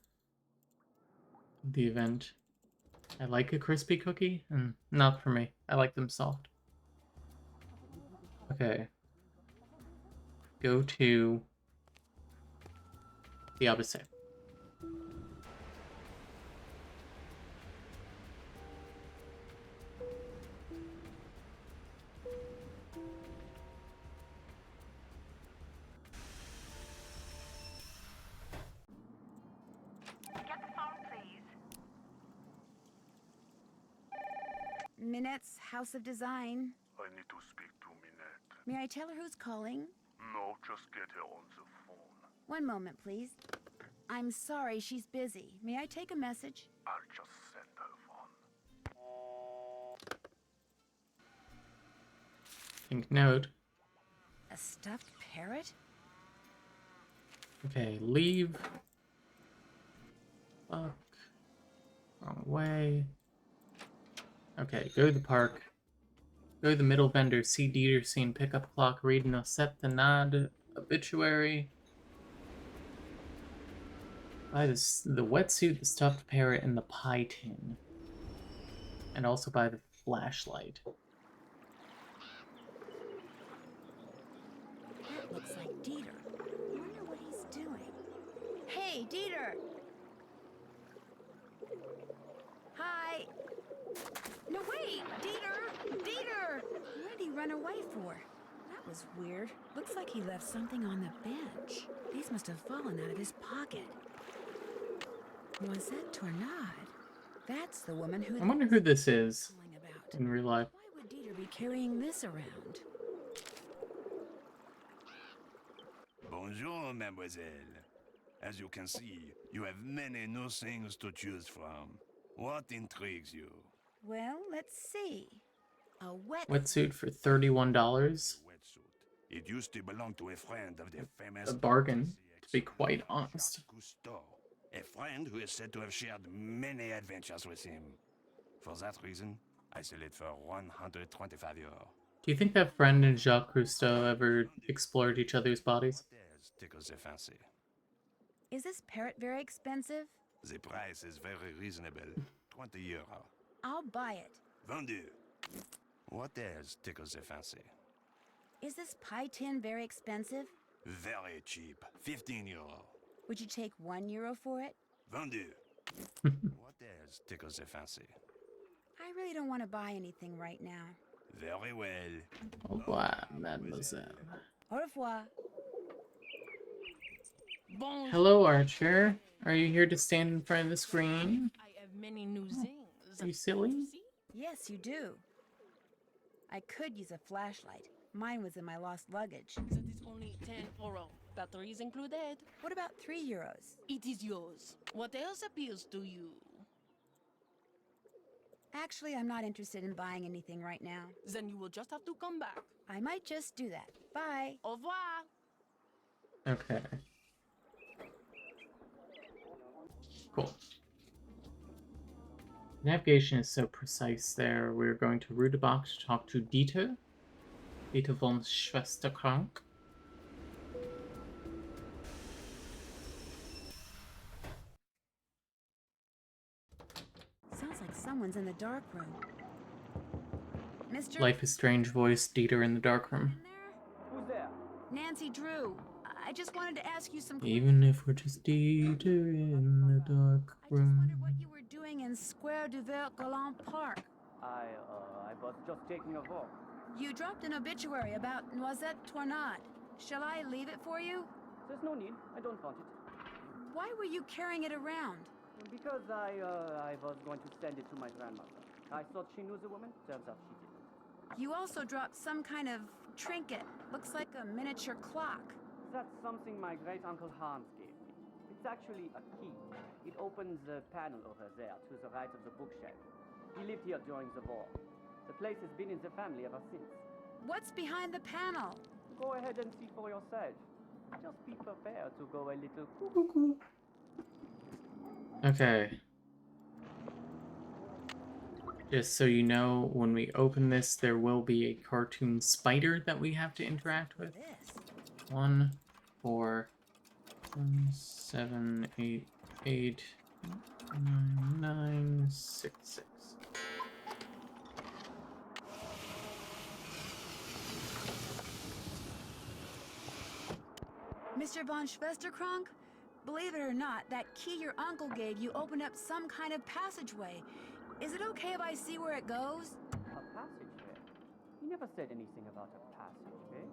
the event. I like a crispy cookie, and not for me. I like them soft. Okay. Go to the opposite. Get the phone, please. Minette's House of Design. I need to speak to Minette. May I tell her who's calling? No, just get her on the phone. One moment, please. I'm sorry, she's busy. May I take a message? I'll just send her one. Pink note. A stuffed parrot? Okay, leave. Fuck. Wrong way. Okay, go to the park. Go to the middle vendor, see Dieter scene, pick up clock, read Nocette the Nod obituary. Buy the wetsuit, the stuffed parrot, and the pie tin. And also buy the flashlight. That looks like Dieter. I wonder what he's doing. Hey, Dieter! Hi! No, wait! Dieter! Dieter! What did he run away for? That was weird. Looks like he left something on the bench. These must have fallen out of his pocket. Noisette Tornade. That's the woman who... I wonder who this is about. in real life. Why would Dieter be carrying this around? Bonjour, mademoiselle. As you can see, you have many new things to choose from. What intrigues you? Well, let's see. A Wetsuit for $31. Wetsuit. It used to belong to a friend of the famous... A bargain, to be quite honest. Cousteau, a friend who is said to have shared many adventures with him. For that reason, I sell it for 125 euros. Do you think that friend and Jacques Cousteau ever explored each other's bodies? What else tickles your fancy? Is this parrot very expensive? The price is very reasonable. 20 euros. I'll buy it. Vendu. What else tickles your fancy? Is this pie tin very expensive? Very cheap. 15 euros. Would you take €1 for it? Vendu. What else tickles your fancy? I really don't want to buy anything right now. Very well. Au revoir, mademoiselle. Au revoir. Hello, Archer. Are you here to stand in front of the screen? I have many new things. Are you silly? Yes, you do. I could use a flashlight. Mine was in my lost luggage. That is only 10 euro. Batteries included. What about €3? It is yours. What else appeals to you? Actually, I'm not interested in buying anything right now. Then you will just have to come back. I might just do that. Bye. Au revoir. Okay. Cool. Navigation is so precise there. We're going to Rudebach to talk to Dieter. Dieter von Schwesterkrank. Sounds like someone's in the dark room. Mr. Life is Strange voice, Dieter in the dark room. Who's there? Nancy Drew. I just wanted to ask you some Even if we're just Dieter in the dark I just room. wondered what you were doing in Square du Vert Galant Park. I was just taking a walk. You dropped an obituary about Noisette Tornade. Shall I leave it for you? There's no need. I don't want it. Why were you carrying it around? Because I was going to send it to my grandmother. I thought she knew the woman. Turns out she didn't. You also dropped some kind of trinket. Looks like a miniature clock. That's something my great-uncle Hans gave me. It's actually a key. It opens the panel over there to the right of the bookshelf. He lived here during the war. The place has been in the family ever since. What's behind the panel? Go ahead and see for yourself. Just be prepared to go a little cuckoo. Okay. Just so you know, when we open this, there will be a cartoon spider that we have to interact with. 1, 4, 7, 8, 8, 9, 9, 6, 6. Mr. von Schwesterkrank? Believe it or not, that key your uncle gave you opened up some kind of passageway. Is it okay if I see where it goes? A passageway? He never said anything about a passageway.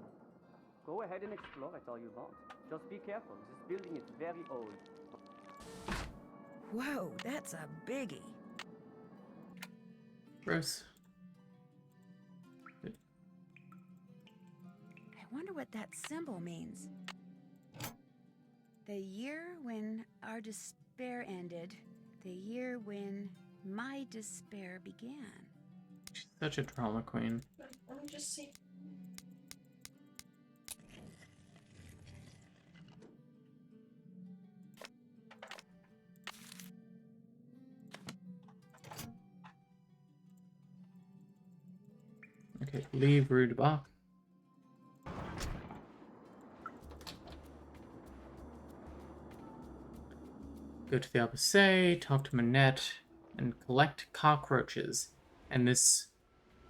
Go ahead and explore it all you want. Just be careful. This building is very old. Whoa, that's a biggie. Gross. I wonder what that symbol means. The year when our despair ended. The year when my despair began. She's such a drama queen. Let me just see. Okay, leave Rue de Bach. Go to the opposite, talk to Manette, and collect cockroaches. And this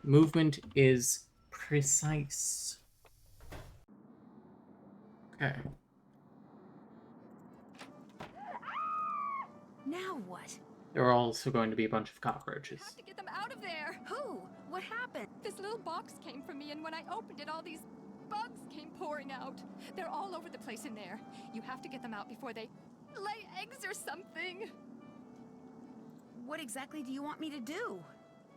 movement is precise. Okay. Now what? There are also going to be a bunch of cockroaches. I have to get them out of there. Who? What happened? This little box came from me, and when I opened it, all these bugs came pouring out. They're all over the place in there. You have to get them out before they lay eggs or something. What exactly do you want me to do?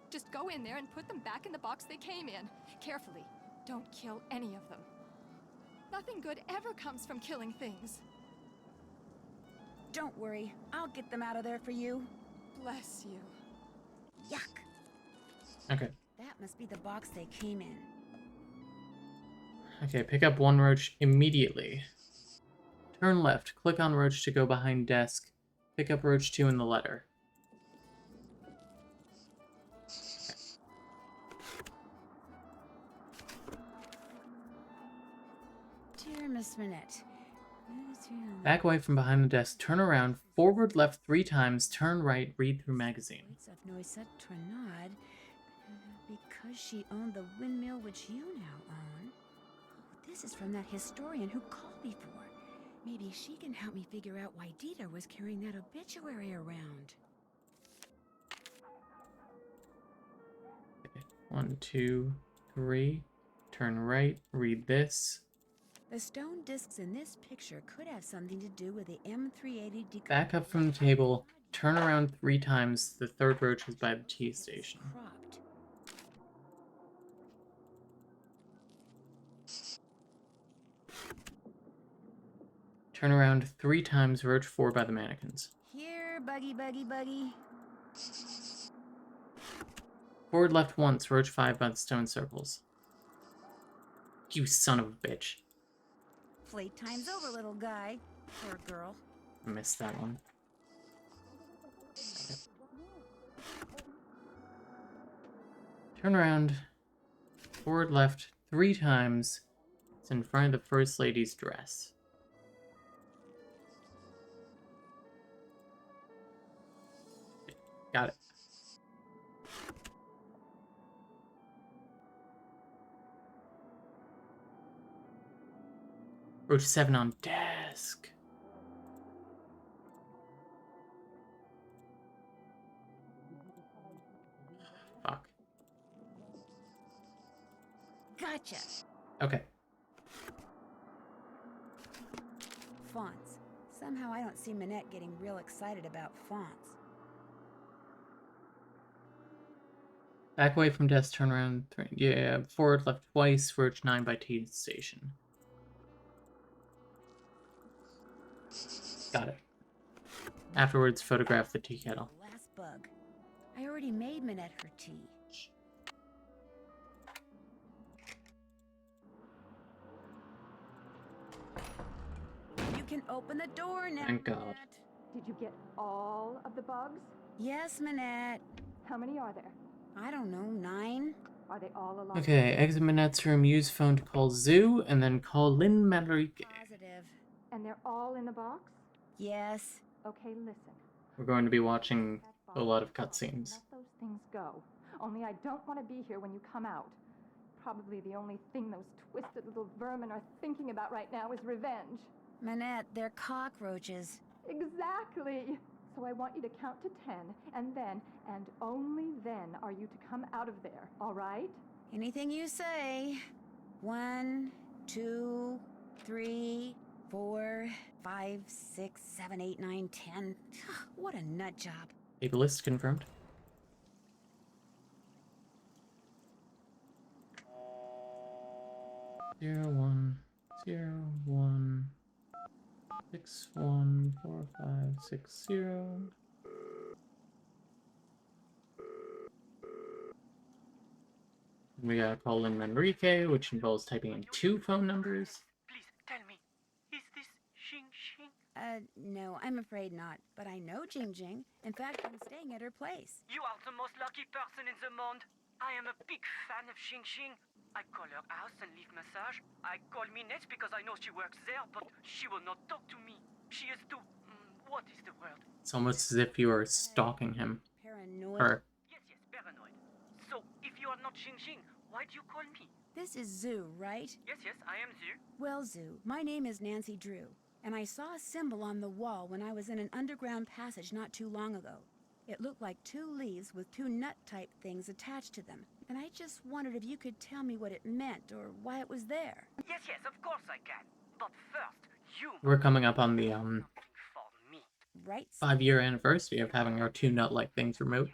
Just go in there and put them back in the box they came in. Carefully. Don't kill any of them. Nothing good ever comes from killing things. Don't worry. I'll get them out of there for you. Bless you. Yuck. Okay. That must be the box they came in. Okay, pick up one roach immediately. Turn left. Click on roach to go behind desk. Pick up roach 2 in the letter. Dear Miss Manette. Back away from behind the desk. Turn around. Forward left 3 times. Turn right. Read through magazine. Of Noisette Tornade, because she owned the windmill which you now own. Oh, this is from that historian who called before. Maybe she can help me figure out why Dita was carrying that obituary around. Okay. 1, 2, 3. Turn right. Read this. The stone discs in this picture could have something to do with the M380 Back up from the table. Turn around 3 times. The third roach is by the tea station. cropped. Turn around 3 times. Roach 4 by the mannequins. Here, buggy, buggy, buggy. Forward left once. Roach 5 by the stone circles. You son of a bitch. Playtime's over, little guy. Or girl. I missed that one. Okay. Turn around. Forward left 3 times. It's in front of the First Lady's dress. Okay, got it. Roach 7 on desk. Fuck. Gotcha. Okay. Fonts. Somehow I don't see Minette getting real excited about fonts. Back away from desk, turn around. Yeah, forward, left twice, approach 9 by T station. Got it. Afterwards, photograph the tea kettle. Last bug. I already made Minette her tea. You can open the door now, Thank God. Minette. Did you get all of the bugs? Yes, Minette. How many are there? I don't know, 9? Are they all alive? Okay, exit Minette's room, use phone to call Zoo, and then call Lynn Manrique. Positive. And they're all in the box? Yes. Okay, listen. We're going to be watching a lot of cutscenes. Let those things go. Only I don't want to be here when you come out. Probably the only thing those twisted little vermin are thinking about right now is revenge. Minette, they're cockroaches. Exactly. So I want you to count to 10, and then, and only then, are you to come out of there, all right? Anything you say. 1, 2, 3, 4, 5, 6, 7, 8, 9, 10. What a nut job. Ableist confirmed. Zero 1 0 1 6 1 4 5 6 0. We gotta call in Manrique, which involves typing in 2 phone numbers. Please, tell me, is this Xing Xing? No, I'm afraid not. But I know Jing Jing. In fact, I'm staying at her place. You are the most lucky person in the monde. I am a big fan of Xing Xing. I call her house and leave massage. I call Minette because I know she works there, but she will not talk to me. She is too... what is the word? It's almost as if you are stalking him. Paranoid. Her. Yes, paranoid. So, if you are not Xing Xing, why do you call me? This is Zoo, right? Yes, I am Zhu. Well, Zoo, my name is Nancy Drew, and I saw a symbol on the wall when I was in an underground passage not too long ago. It looked like 2 leaves with 2 nut-type things attached to them, and I just wondered if you could tell me what it meant or why it was there. Yes, of course I can. But first, you... We're coming up on the for me. Right? 5-year anniversary of having our 2 nut-like things removed.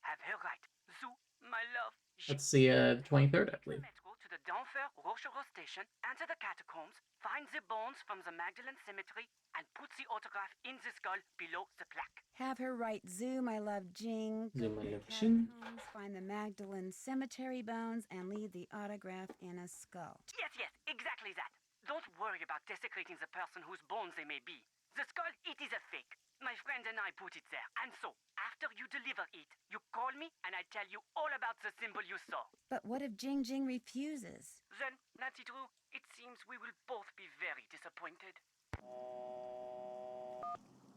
Have her right. Zoo, my love. That's the 23rd, I believe. Metro to the Denfert Rochereau station, enter the catacombs, find the bones from the Magdalene Cemetery, and put the autograph in the skull below the plaque. Have her right, Zoo, my love Jing. Zoo, my Go to the love Jing. catacombs, find the Magdalene Cemetery bones, and leave the autograph in a skull. Yes, exactly that. Don't worry about desecrating the person whose bones they may be. The skull, it is a fake. My friend and I put it there. And so, after you deliver it, you call me and I tell you all about the symbol you saw. But what if Jing Jing refuses? Then, Nancy Drew, it seems we will both be very disappointed.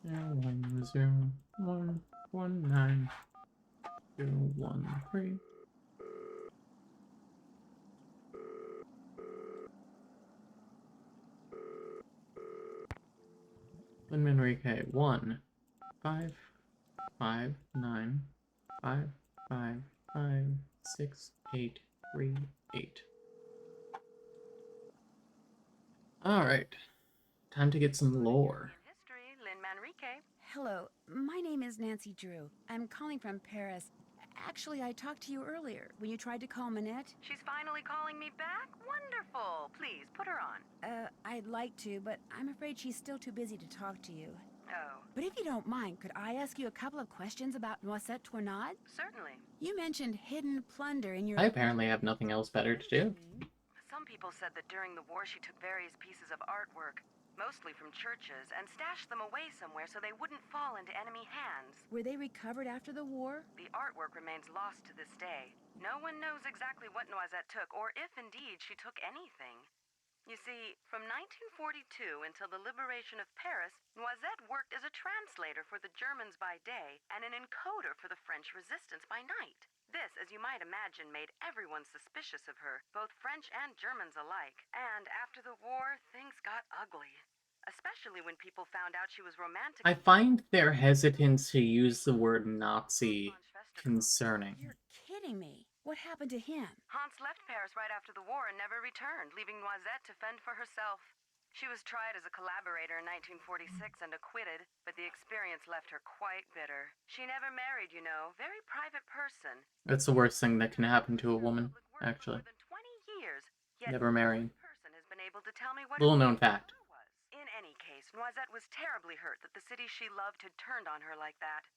1 0 1 1 9 0 1 3. Lynn Manrique 1 5 5 9 5 5 5 6 8 3 8. All right, time to get some lore. History, Lynn Manrique. Hello, my name is Nancy Drew. I'm calling from Paris. Actually, I talked to you earlier when you tried to call Minette. She's finally calling me back? Wonderful. Please, put her on. I'd like to, but I'm afraid she's still too busy to talk to you. Oh. But if you don't mind, could I ask you a couple of questions about Noisette Tournade? Certainly. You mentioned hidden plunder in your... I apparently have nothing else better to do. Some people said that during the war she took various pieces of artwork, mostly from churches, and stashed them away somewhere so they wouldn't fall into enemy hands. Were they recovered after the war? The artwork remains lost to this day. No one knows exactly what Noisette took, or if indeed she took anything. You see, from 1942 until the liberation of Paris, Noisette worked as a translator for the Germans by day and an encoder for the French resistance by night. This, as you might imagine, made everyone suspicious of her, both French and Germans alike. And after the war, things got ugly. Especially when people found out she was romantic. I find their hesitance to use the word Nazi concerning. You're kidding me. What happened to him? Hans left Paris right after the war and never returned, leaving Noisette to fend for herself. She was tried as a collaborator in 1946 and acquitted, but the experience left her quite bitter. She never married, you know. Very private person. That's the worst thing that can happen to a woman, actually. For more than 20 years, yet Never marrying. no person has been able to tell me what Little her known fact. was. In any case, Noisette was terribly hurt that the city she loved had turned on her like that.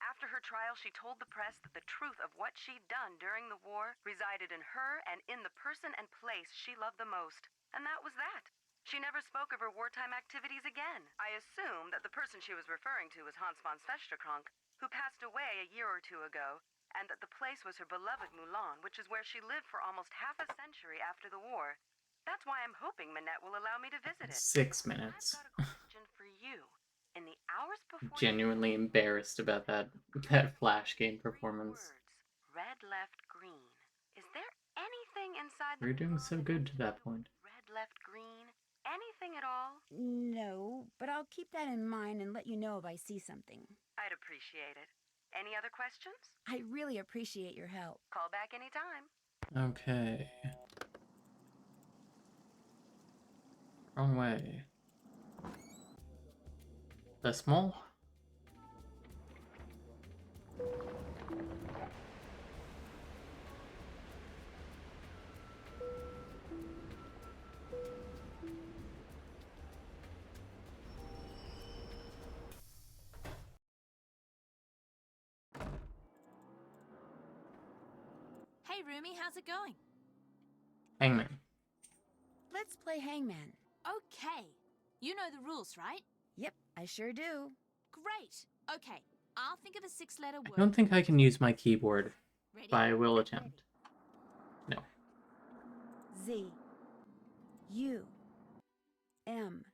After her trial, she told the press that the truth of what she'd done during the war resided in her and in the person and place she loved the most. And that was that. She never spoke of her wartime activities again. I assume that the person she was referring to was Hans von Spesterkrank, who passed away a year or two ago, and that the place was her beloved Moulin, which is where she lived for almost half a century after the war. That's why I'm hoping Minette will allow me to visit it. 6 minutes. I've got a question for you. In the hours before Genuinely embarrassed about that Flash game performance. words, red left green. Is there anything inside We're doing so good to that point. red left green? Anything at all? No, but I'll keep that in mind and let you know if I see something. I'd appreciate it. Any other questions? I really appreciate your help. Call back anytime. Okay. Wrong way. The small? Hey, Rumi, how's it going? Hangman. Let's play hangman. Okay. You know the rules, right? Yep, I sure do. Great. Okay. I'll think of a 6-letter word. I don't think I can use my keyboard, Ready? but I will attempt. No. Z. U. M.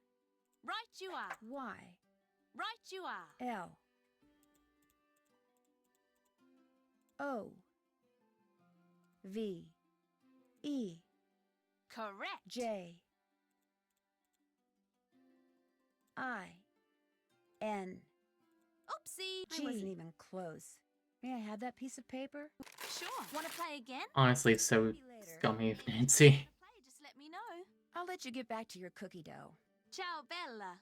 Right you are. Y. Right you are. L. O. V. E. Correct. J. I. N. Oopsie. I wasn't even close. May I have that piece of paper? Sure. Want to play again? Honestly, so Maybe later. scummy of Nancy. Play, just let me know. I'll let you get back to your cookie dough. Ciao, Bella.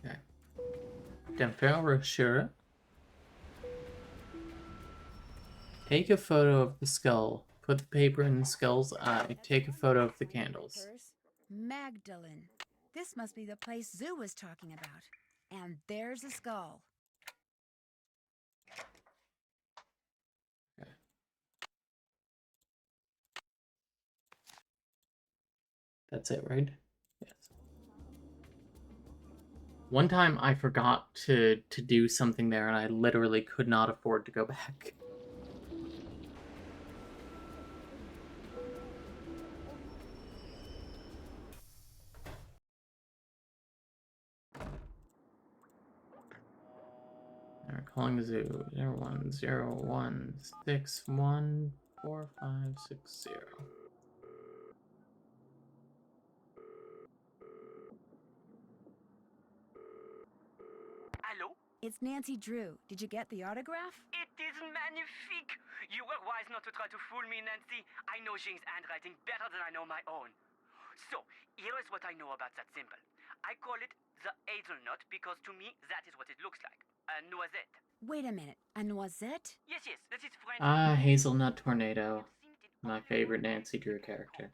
Okay. Temperature. Take a photo of the skull. Put the paper in the skull's eye. Take a photo of the candles. Magdalene. This must be the place Zoo was talking about. And there's a skull. Okay. That's it, right? Yes. One time I forgot to do something there and I literally could not afford to go back. Alright, calling the zoo. 0101614560. Hello? It's Nancy Drew. Did you get the autograph? It is magnifique! You were wise not to try to fool me, Nancy. I know Jing's handwriting better than I know my own. So, here is what I know about that symbol. I call it the hazelnut because to me that is what it looks like. A noisette. Wait a minute. A noisette? Yes, that is French. Ah, Hazelnut Tornado. My favorite Nancy Drew character.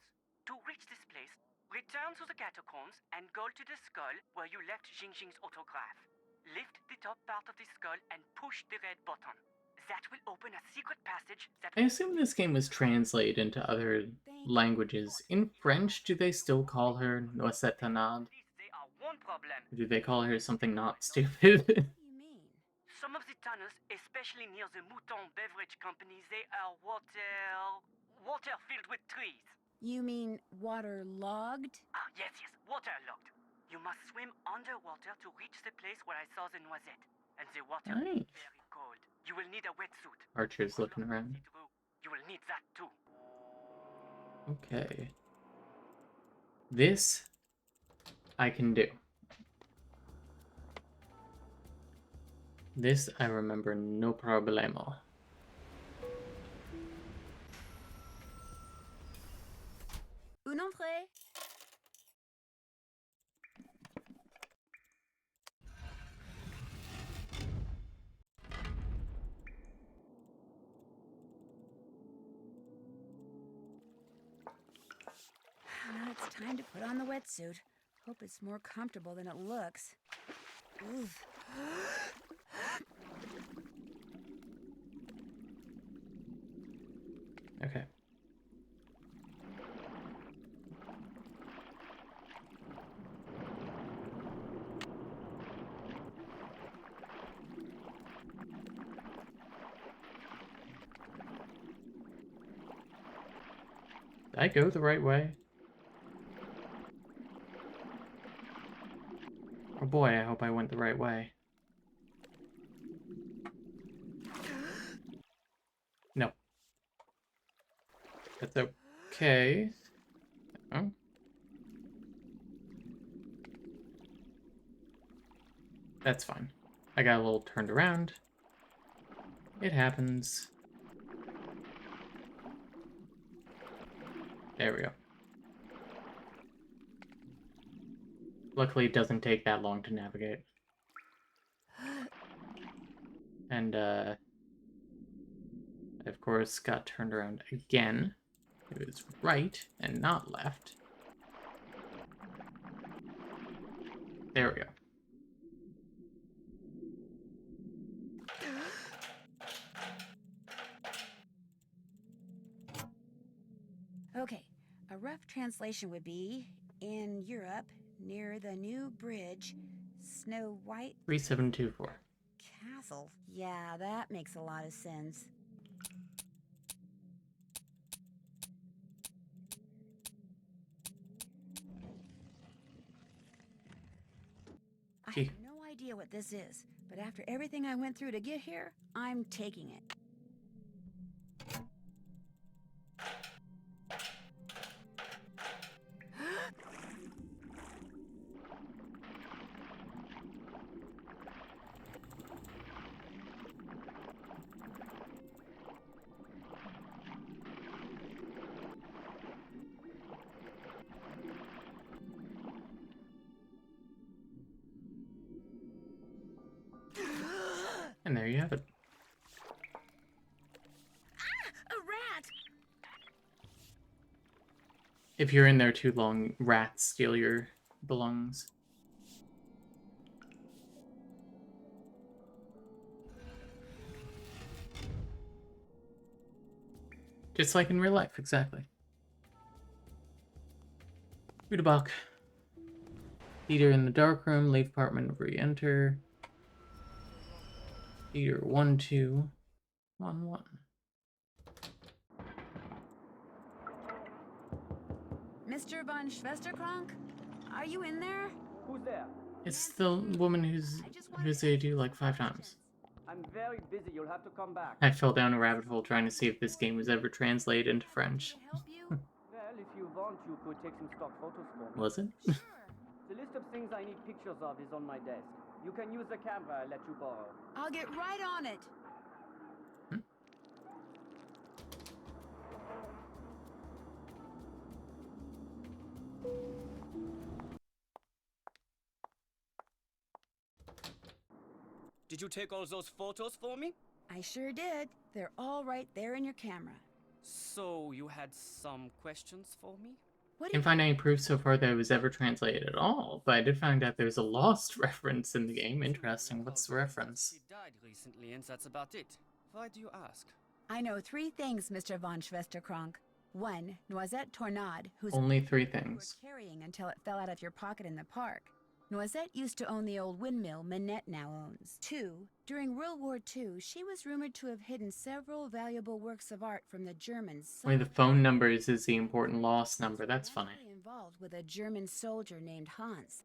To reach this place, return to the catacombs and go to the skull where you left Jing's autograph. Lift the top part of the skull and push the red button. That will open a secret passage that... I assume this game was translated into other languages. In French, do they still call her Noisette Tanade? They are one problem. Or do they call her something not stupid? What do you mean? Some of the tunnels, especially near the Mouton Beverage Company, they are water filled with trees. You mean waterlogged? Ah, yes, waterlogged. You must swim underwater to reach the place where I saw the noisette. And the water is Nice. very cold. You will need a wetsuit. Archer's looking around. You will need that too. Okay. This, I can do. This I remember no problemo. Un entrée. Now it's time to put on the wetsuit. Hope it's more comfortable than it looks. Oof. Okay. Did I go the right way? Oh boy, I hope I went the right way. No. That's okay. Oh. That's fine. I got a little turned around. It happens. There we go. Luckily, it doesn't take that long to navigate. And, I, of course, got turned around again. It was right and not left. There we go. Okay, a rough translation would be, in Europe, near the new bridge, Snow White 3724. Castle. Yeah, that makes a lot of sense. I have no idea what this is, but after everything I went through to get here, I'm taking it. And there you have it. A rat! If you're in there too long, rats steal your belongings. Just like in real life, exactly. Rudabach. Leader in the dark room, leave apartment, re-enter. Leader 1211. Mr. von Schwesterkrank? Are you in there? Who's there? It's the woman who's visited you like 5 times. I'm very busy. You'll have to come back. I fell down a rabbit hole trying to see if this game was ever translated into French. Well, if you want, you could take some stock photos for me. Was it? The list of things I need pictures of is on my desk. You can use the camera I let you borrow. I'll get right on it. Did you take all those photos for me? I sure did. They're all right there in your camera. So, you had some questions for me? Can't find any proof so far that it was ever translated at all, but I did find out there's a lost reference in the game. Interesting. What's the reference? He died recently, and that's about it. Why do you ask? I know 3 things, Mr. von Schwesterkrank. 1, Noisette Tornade, whose Only 3 you things. were carrying until it fell out of your pocket in the park. Noisette used to own the old windmill Minette now owns. 2, during World War II, she was rumored to have hidden several valuable works of art from the Germans. Only the phone numbers is the important lost number. That's funny. Involved with a German soldier named Hans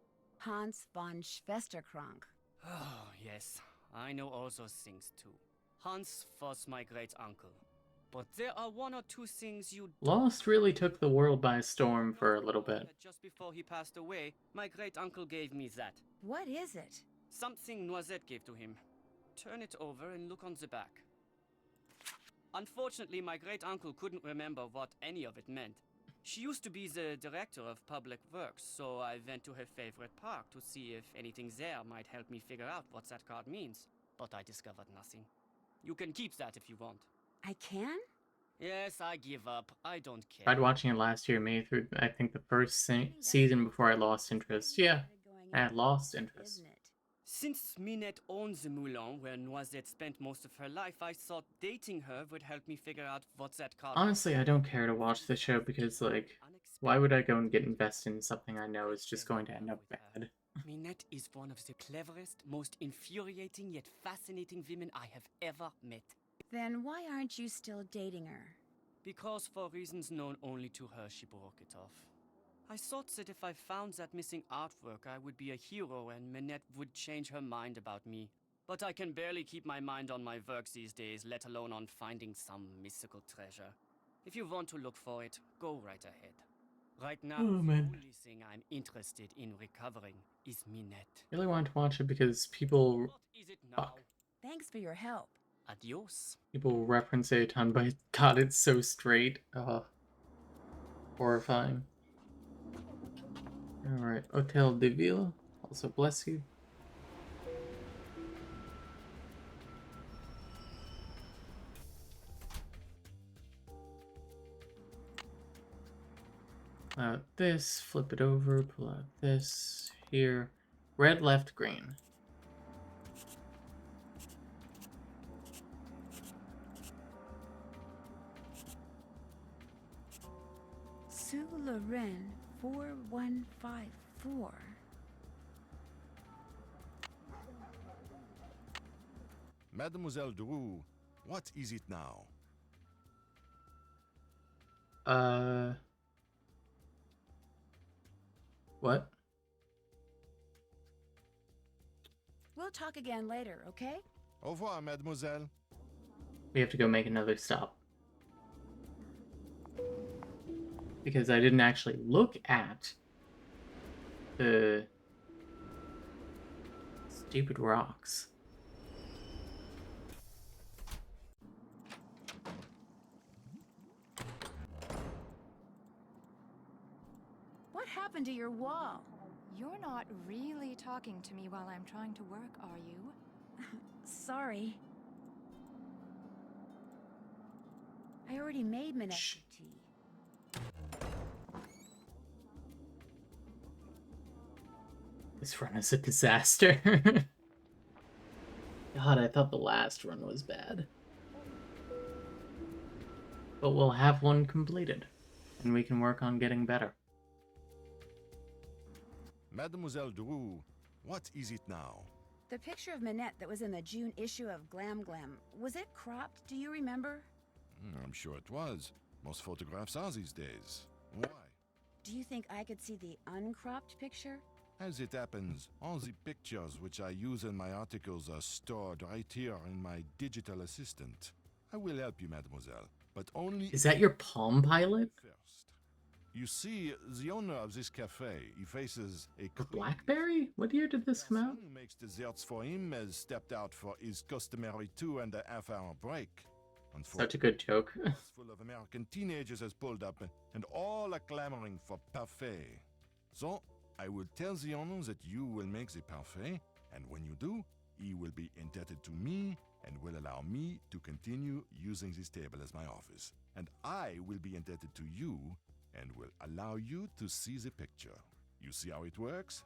von Schwesterkrank. Oh, yes. I know all those things, too. Hans was my great-uncle. But there are one or two things you Lost really took the world by storm for a little bit. Just before he passed away, my great-uncle gave me that. What is it? Something Noisette gave to him. Turn it over and look on the back. Unfortunately, my great-uncle couldn't remember what any of it meant. She used to be the director of public works, so I went to her favorite park to see if anything there might help me figure out what that card means. But I discovered nothing. You can keep that if you want. I can? Yes, I give up. I don't care. Tried watching it last year, May through I think the first season before I lost interest. Yeah, I had lost interest. Since Minette owns the Moulin where Noisette spent most of her life, I thought dating her would help me figure out what that card Honestly, I don't care to watch the show because, like, why would I go and get invested in something I know is just going to end up bad? Minette is one of the cleverest, most infuriating yet fascinating women I have ever met. Then why aren't you still dating her? Because for reasons known only to her, she broke it off. I thought that if I found that missing artwork, I would be a hero and Minette would change her mind about me. But I can barely keep my mind on my work these days, let alone on finding some mystical treasure. If you want to look for it, go right ahead. Right now, the only thing I'm interested in recovering is Minette. I really wanted to watch it because people... What is it now? Fuck. Thanks for your help. Adios. People reference it a ton, but God, it's so straight. Horrifying. Alright, Hotel de Ville. Also bless you. Pull out this, flip it over, pull out this, here. Red, left, green. Sue Loren 4154. Mademoiselle Drew, what is it now? What? We'll talk again later, okay? Au revoir, mademoiselle. We have to go make another stop. Because I didn't actually look at the stupid rocks. What happened to your wall? You're not really talking to me while I'm trying to work, are you? Sorry. I already made Minette tea. This run is a disaster. God, I thought the last run was bad. But we'll have one completed, and we can work on getting better. Mademoiselle Drew, what is it now? The picture of Minette that was in the June issue of Glam Glam, was it cropped? Do you remember? I'm sure it was. Most photographs are these days. Why? Do you think I could see the uncropped picture? As it happens, all the pictures which I use in my articles are stored right here in my digital assistant. I will help you, mademoiselle, but only... Is that your Palm Pilot? First. You see, the owner of this cafe, he faces a... The Blackberry? What year did this come out? Who makes desserts for him has stepped out for his customary 2.5-hour break. Such a good joke. Full of American teenagers has pulled up, and all are clamoring for parfait. So, I will tell the owner that you will make the parfait, and when you do, he will be indebted to me and will allow me to continue using this table as my office. And I will be indebted to you and will allow you to see the picture. You see how it works?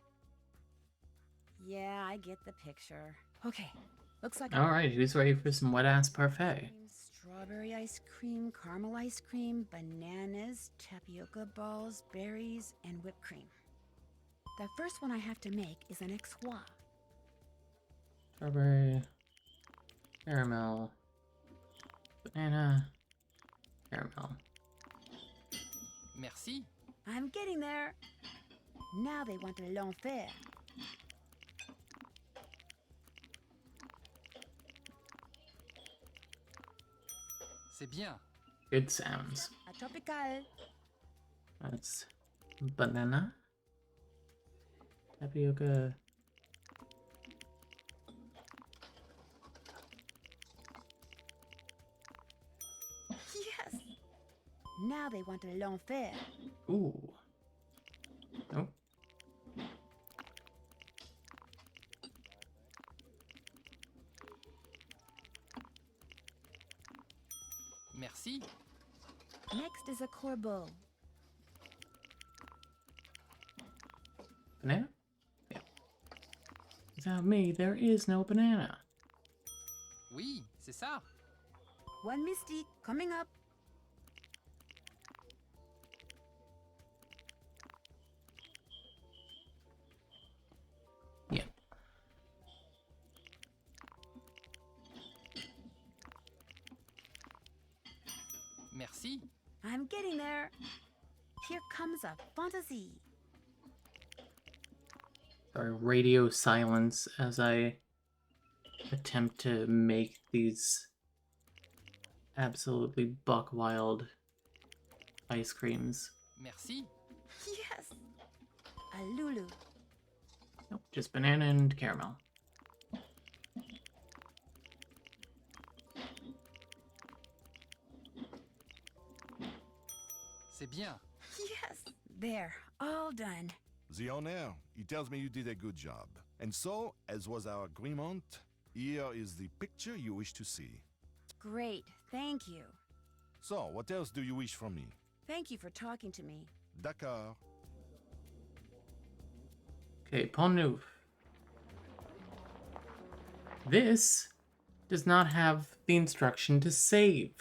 Yeah, I get the picture. Okay, looks like... Alright, who's ready for some wet-ass parfait? Strawberry ice cream, caramel ice cream, bananas, tapioca balls, berries, and whipped cream. The first one I have to make is an X-Croix. Strawberry, caramel, banana, caramel. Merci. I'm getting there. Now they want l'enfer. C'est bien. Good sounds. A tropical. That's banana. Tapioca. Yes. Now they want a l'enfer. Ooh. Nope. Merci. Next is a corbeau. Banana? Yeah. Without me, there is no banana. Oui, c'est ça. One mystique coming up. Yeah. Merci. I'm getting there. Here comes a fantasy. Sorry, radio silence as I attempt to make these absolutely buck wild ice creams. Merci. Yes. A Lulu. Nope, just banana and caramel. C'est bien. Yes. There. All done. The owner, he tells me you did a good job. And so, as was our agreement, here is the picture you wish to see. Great. Thank you. So, what else do you wish from me? Thank you for talking to me. D'accord. Okay, Pont Neuf. This does not have the instruction to save.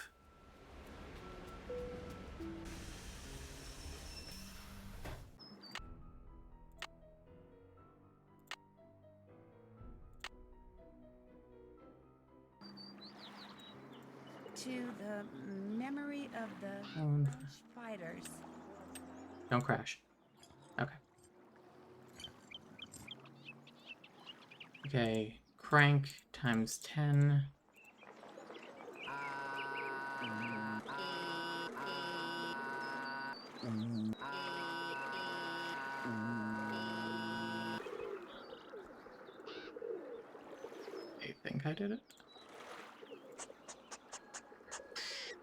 To the memory of the French fighters. Don't crash. Okay. Okay, crank times 10. I think I did it.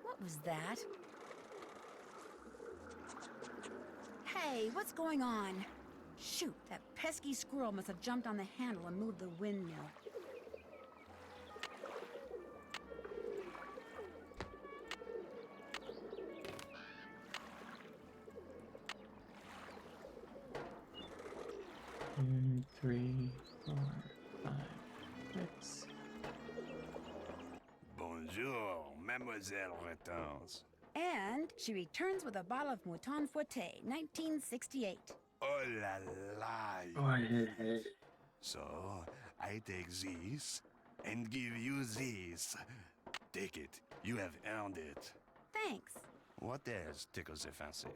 What was that? Hey, what's going on? Shoot, that pesky squirrel must have jumped on the handle and moved the windmill. Two, 3, 4, 5, 6. Bonjour, Mademoiselle Hortense. And she returns with a bottle of Mouton Foueté, 1968. Oh la la. Oh, So, I take this and give you this. Take it. You have earned it. Thanks. What else tickles your fancy?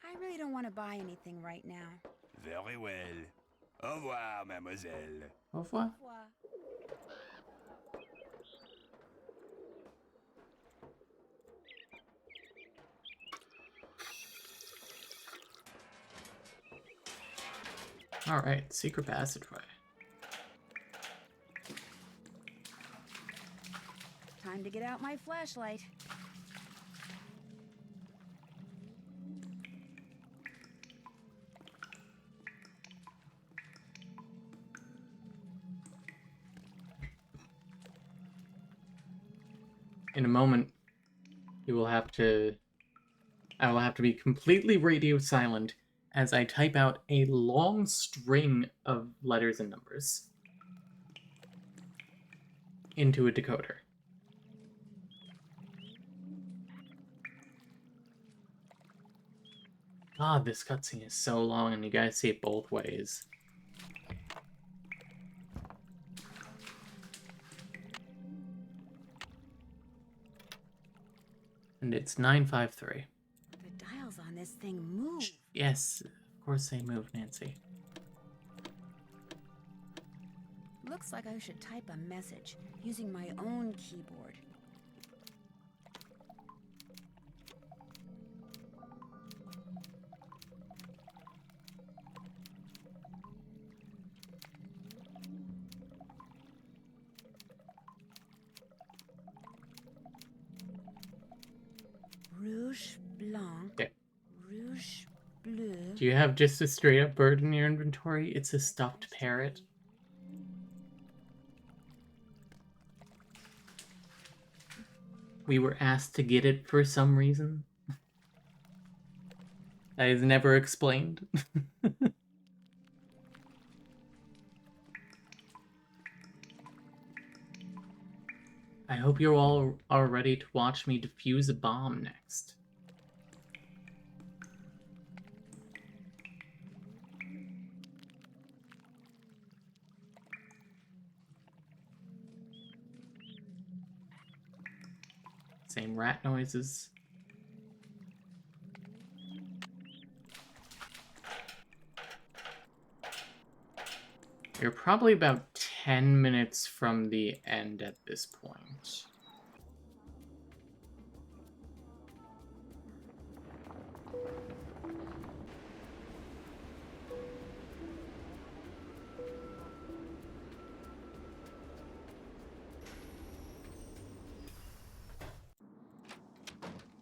I really don't want to buy anything right now. Very well. Au revoir, mademoiselle. Au revoir. Alright, secret passageway. Time to get out my flashlight. In a moment, I will have to be completely radio silent as I type out a long string of letters and numbers into a decoder. God, this cutscene is so long and you guys see it both ways. And it's 953. The dials on this thing move. Yes, of course they move, Nancy. Looks like I should type a message using my own keyboard. blanc, Okay. rouge bleu. Do you have just a straight up bird in your inventory? It's a stuffed parrot. We were asked to get it for some reason. That is never explained. I hope you all are ready to watch me defuse a bomb next. Same rat noises. You're probably about 10 minutes from the end at this point.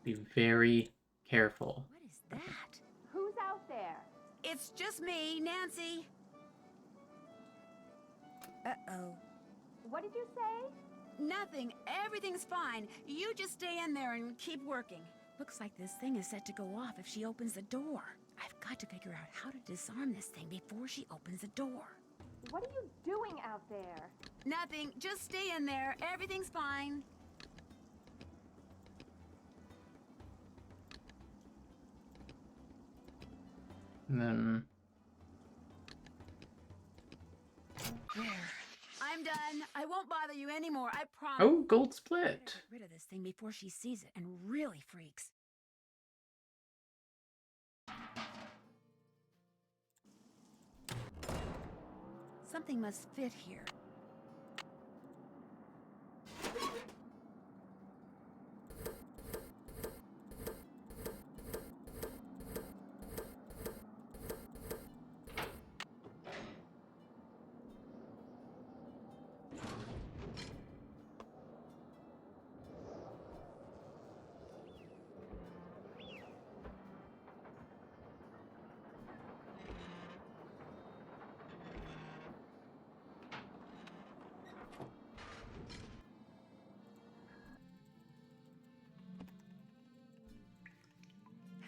Be very careful. What is that? Who's out there? It's just me, Nancy. Uh-oh. What did you say? Nothing. Everything's fine. You just stay in there and keep working. Looks like this thing is set to go off if she opens the door. I've got to figure out how to disarm this thing before she opens the door. What are you doing out there? Nothing. Just stay in there. Everything's fine. And then... There. I'm done. I won't bother you anymore. I promise. Oh, gold I split. better get rid of this thing before she sees it and really freaks. Something must fit here.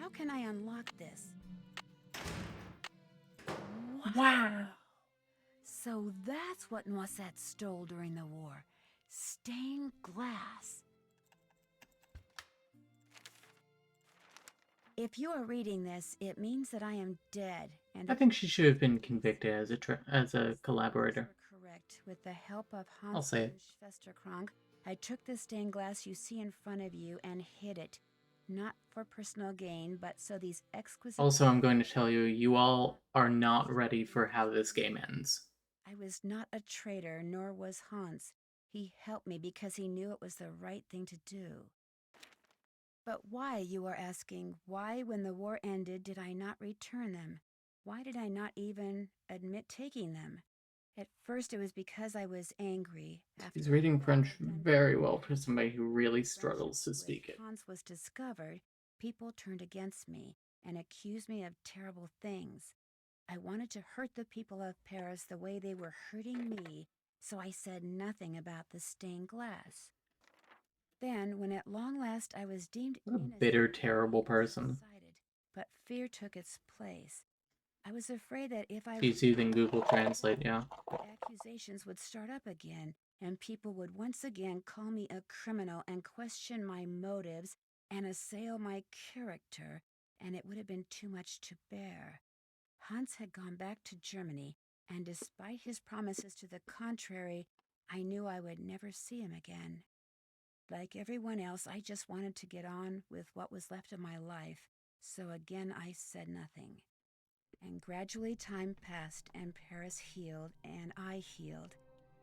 How can I unlock this? Wow. So that's what Noisette stole during the war. Stained glass. If you are reading this, it means that I am dead. And I think she should have been convicted as a collaborator. Correct. With the help of I'll Hans say it. Vesterkrank, I took the stained glass you see in front of you and hid it. Not for personal gain, but so these exquisite... Also, I'm going to tell you, you all are not ready for how this game ends. I was not a traitor, nor was Hans. He helped me because he knew it was the right thing to do. But why, you are asking, why when the war ended did I not return them? Why did I not even admit taking them? At first it was because I was angry. He's reading French very well for somebody who really struggles to speak it. Hans was discovered, people turned against me and accused me of terrible things. I wanted to hurt the people of Paris the way they were hurting me, so I said nothing about the stained glass. Then, when at long last I was deemed What a innocent, bitter, terrible person. but fear took its place. I was afraid that if I... She's using Google Translate, yeah. accusations would start up again, and people would once again call me a criminal and question my motives and assail my character, and it would have been too much to bear. Hans had gone back to Germany, and despite his promises to the contrary, I knew I would never see him again. Like everyone else, I just wanted to get on with what was left of my life, so again I said nothing. And gradually time passed, and Paris healed, and I healed.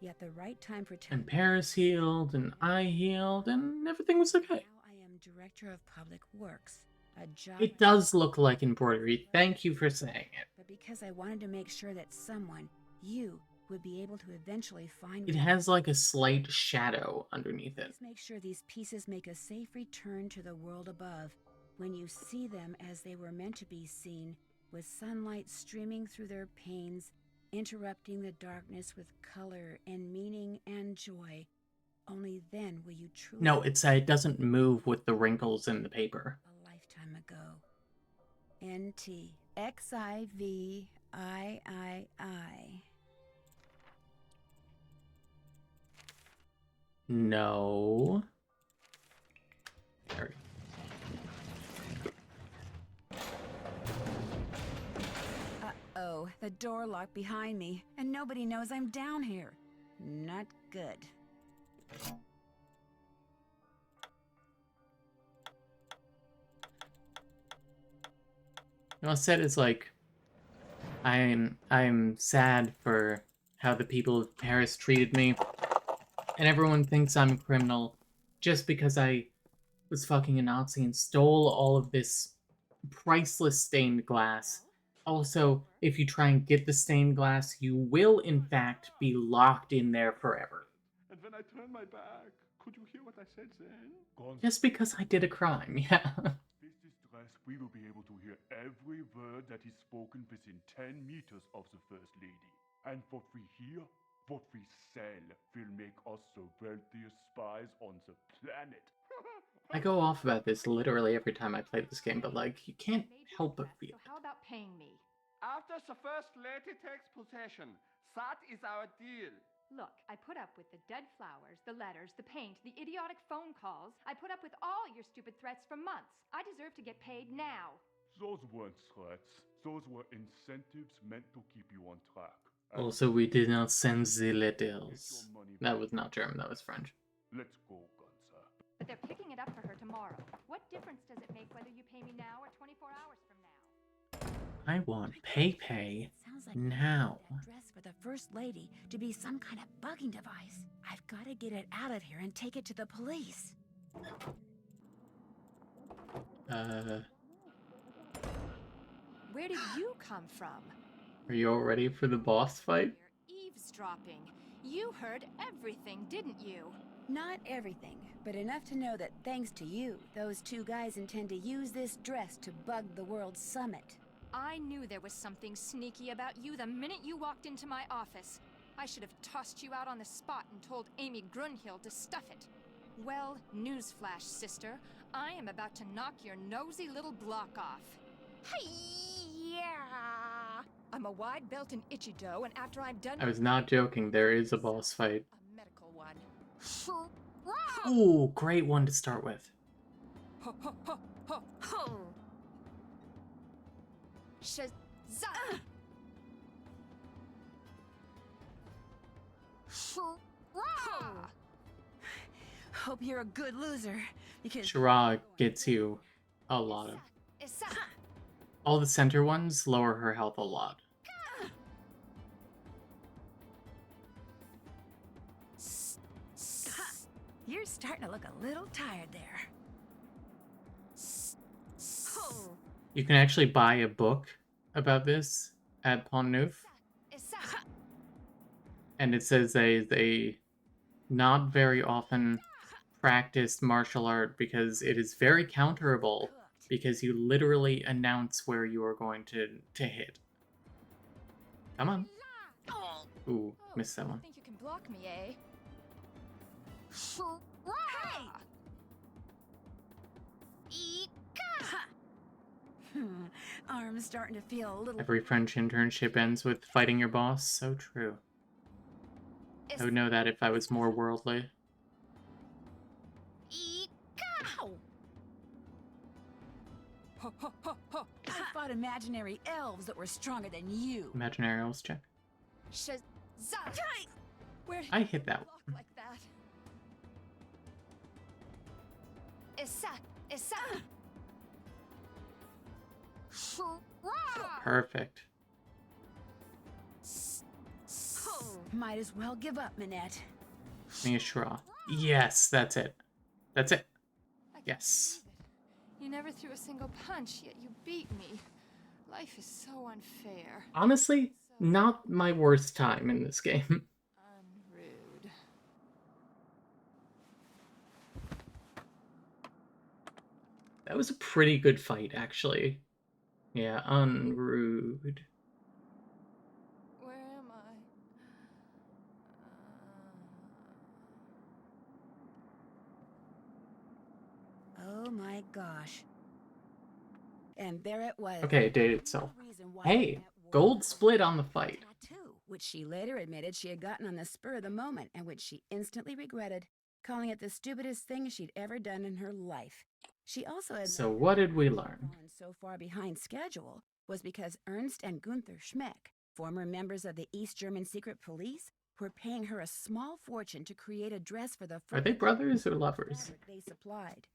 Yet the right time for... And Paris healed, and I healed, and everything was okay. Now I am Director of Public Works, a job... It does look like embroidery. Thank you for saying it. But because I wanted to make sure that someone, you, would be able to eventually find... It has like a slight shadow underneath it. Please make sure these pieces make a safe return to the world above. when you see them as they were meant to be seen, with sunlight streaming through their panes, interrupting the darkness with color and meaning and joy, only then will you truly... No, it doesn't move with the wrinkles in the paper. A lifetime ago. NTXIVIII. No. There we go. Uh-oh, the door locked behind me, and nobody knows I'm down here. Not good. You know, said is like, I'm sad for how the people of Paris treated me, and everyone thinks I'm a criminal just because I was fucking a Nazi and stole all of this priceless stained glass. Also, if you try and get the stained glass, you will in fact be locked in there forever. And when I turned my back, could you hear what I said then? Just because I did a crime, yeah. With this dress, we will be able to hear every word that is spoken within 10 meters of the First Lady. And what we hear, what we sell, will make us the wealthiest spies on the planet. I go off about this literally every time I play this game, but like, you can't help but feel So how about paying me? After the First Lady takes possession, that is our deal. Look, I put up with the dead flowers, the letters, the paint, the idiotic phone calls. I put up with all your stupid threats for months. I deserve to get paid now. Those weren't threats. Those were incentives meant to keep you on track. Also, we did not send the letters. That was not German, that was French. Let's go, Gunther. But they're picking it up for her tomorrow. What difference does it make whether you pay me now or 24 hours from now? I want pay Sounds like now. that dress for the First Lady to be some kind of bugging device. I've got to get it out of here and take it to the police. Where did you come from? Are you all ready for the boss fight? You're eavesdropping. You heard everything, didn't you? Not everything, but enough to know that thanks to you, those two guys intend to use this dress to bug the World Summit. I knew there was something sneaky about you the minute you walked into my office. I should have tossed you out on the spot and told Amy Grunhill to stuff it. Well, newsflash, sister. I am about to knock your nosy little block off. Hi-ya! I'm a wide belt in Ichido, and after I'm done... I was not joking, there is a boss fight. A medical one. Ooh, great one to start with. Ho, ho, ho, ho, ho! Shazam! Hope you're a good loser, because... Shira gets you a lot of... All the center ones lower her health a lot. You're starting to look a little tired there. You can actually buy a book about this at Pont Neuf. And it says they not very often practiced martial art because it is very counterable because you literally announce where you are going to hit. Come on. Ooh, missed that one. Think you can block me, eh? Arm's starting to feel a little... Every French internship ends with fighting your boss. So true. I would know that if I was more worldly. I fought imaginary elves that were stronger than you. Imaginary elves check. Shazam! Where did I hit that block one. like that? Issa! Perfect. Might as well give up, Minette. Me a Shira. Yes, that's it. That's it. I can't Yes. believe it. You never threw a single punch, yet you beat me. Life is so unfair. Honestly, not my worst time in this game. Unrude. That was a pretty good fight, actually. Yeah, unrude. Where am I? Oh my gosh. And there it was. Okay, it dated itself. Why Hey, Annette wore gold her split on the fight. tattoo, which she later admitted she had gotten on the spur of the moment and which she instantly regretted, calling it the stupidest thing she'd ever done in her life. She also admitted So what did we learn? fallen so far behind schedule was because Ernst and Gunther Schmeck, former members of the East German secret police, were paying her a small fortune to create a dress for the Are they brothers or lovers? fabric they supplied.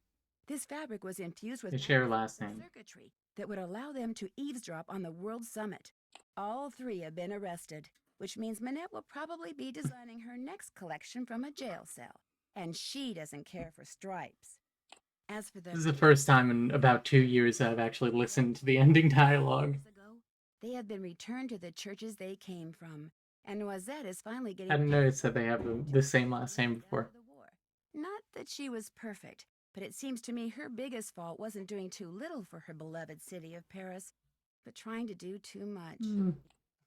This fabric was infused with They share a mathematical last name. circuitry that would allow them to eavesdrop on the World Summit. All three have been arrested, which means Manette will probably be designing her next collection from a jail cell, and she doesn't care for stripes. As for the This is the first time in about 2 years I've actually listened to the ending dialogue. they have been returned to the churches they came from, and Noisette is finally getting. I hadn't noticed that they have the same last name before. Not that she was perfect, but it seems to me her biggest fault wasn't doing too little for her beloved city of Paris, but trying to do too much.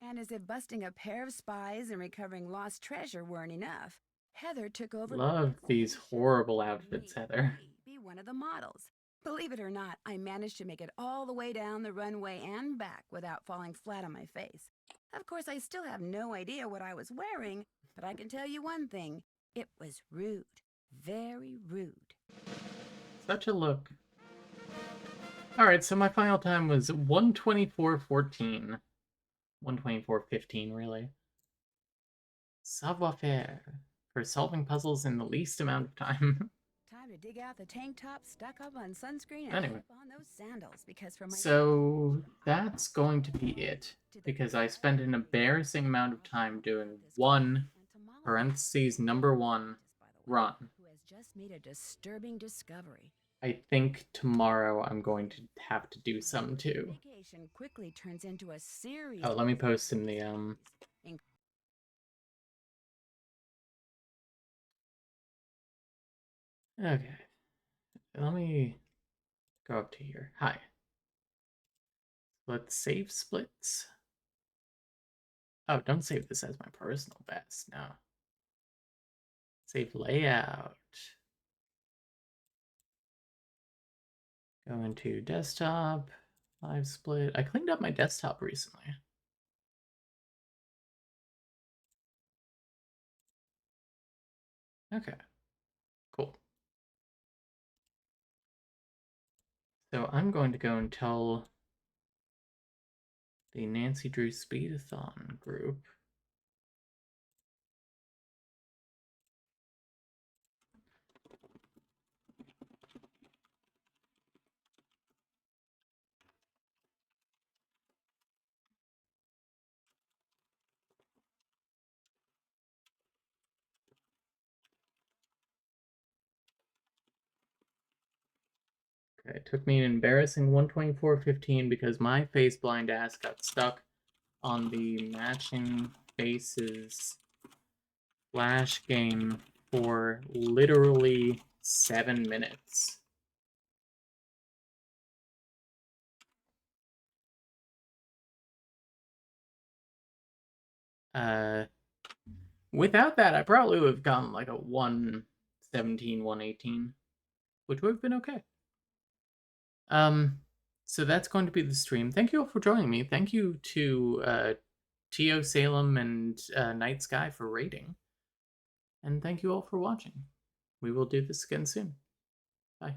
And as if busting a pair of spies and recovering lost treasure weren't enough, Heather took over. Love these horrible outfits, Heather. Be one of the models. Believe it or not, I managed to make it all the way down the runway and back without falling flat on my face. Of course, I still have no idea what I was wearing, but I can tell you one thing. It was rude. Very rude. Such a look. Alright, so my final time was 1:24:14. 1:24:15, really. Savoir-faire. For solving puzzles in the least amount of time. Time to dig out the tank top, stuck up on sunscreen, and Anyway. slip on those sandals, because for my So that's going to be it, because I spent an embarrassing amount of time doing one, parentheses, number 1, run. who has just made a disturbing discovery. I think tomorrow I'm going to have to do some too. Vacation quickly turns into a series. Oh, let me post in the Okay. Let me go up to here. Hi. Let's save splits. Oh, don't save this as my personal best. No. Save layout. Go into desktop. Live split. I cleaned up my desktop recently. Okay. Cool. So I'm going to go and tell the Nancy Drew Speed-a-Thon group. Okay, it took me an embarrassing 1:24:15 because my face blind ass got stuck on the matching faces flash game for literally 7 minutes. Without that, I probably would have gotten like a 117, 118, which would have been okay. So that's going to be the stream. Thank you all for joining me. Thank you to Tio Salem and Night Sky for rating. And thank you all for watching. We will do this again soon. Bye.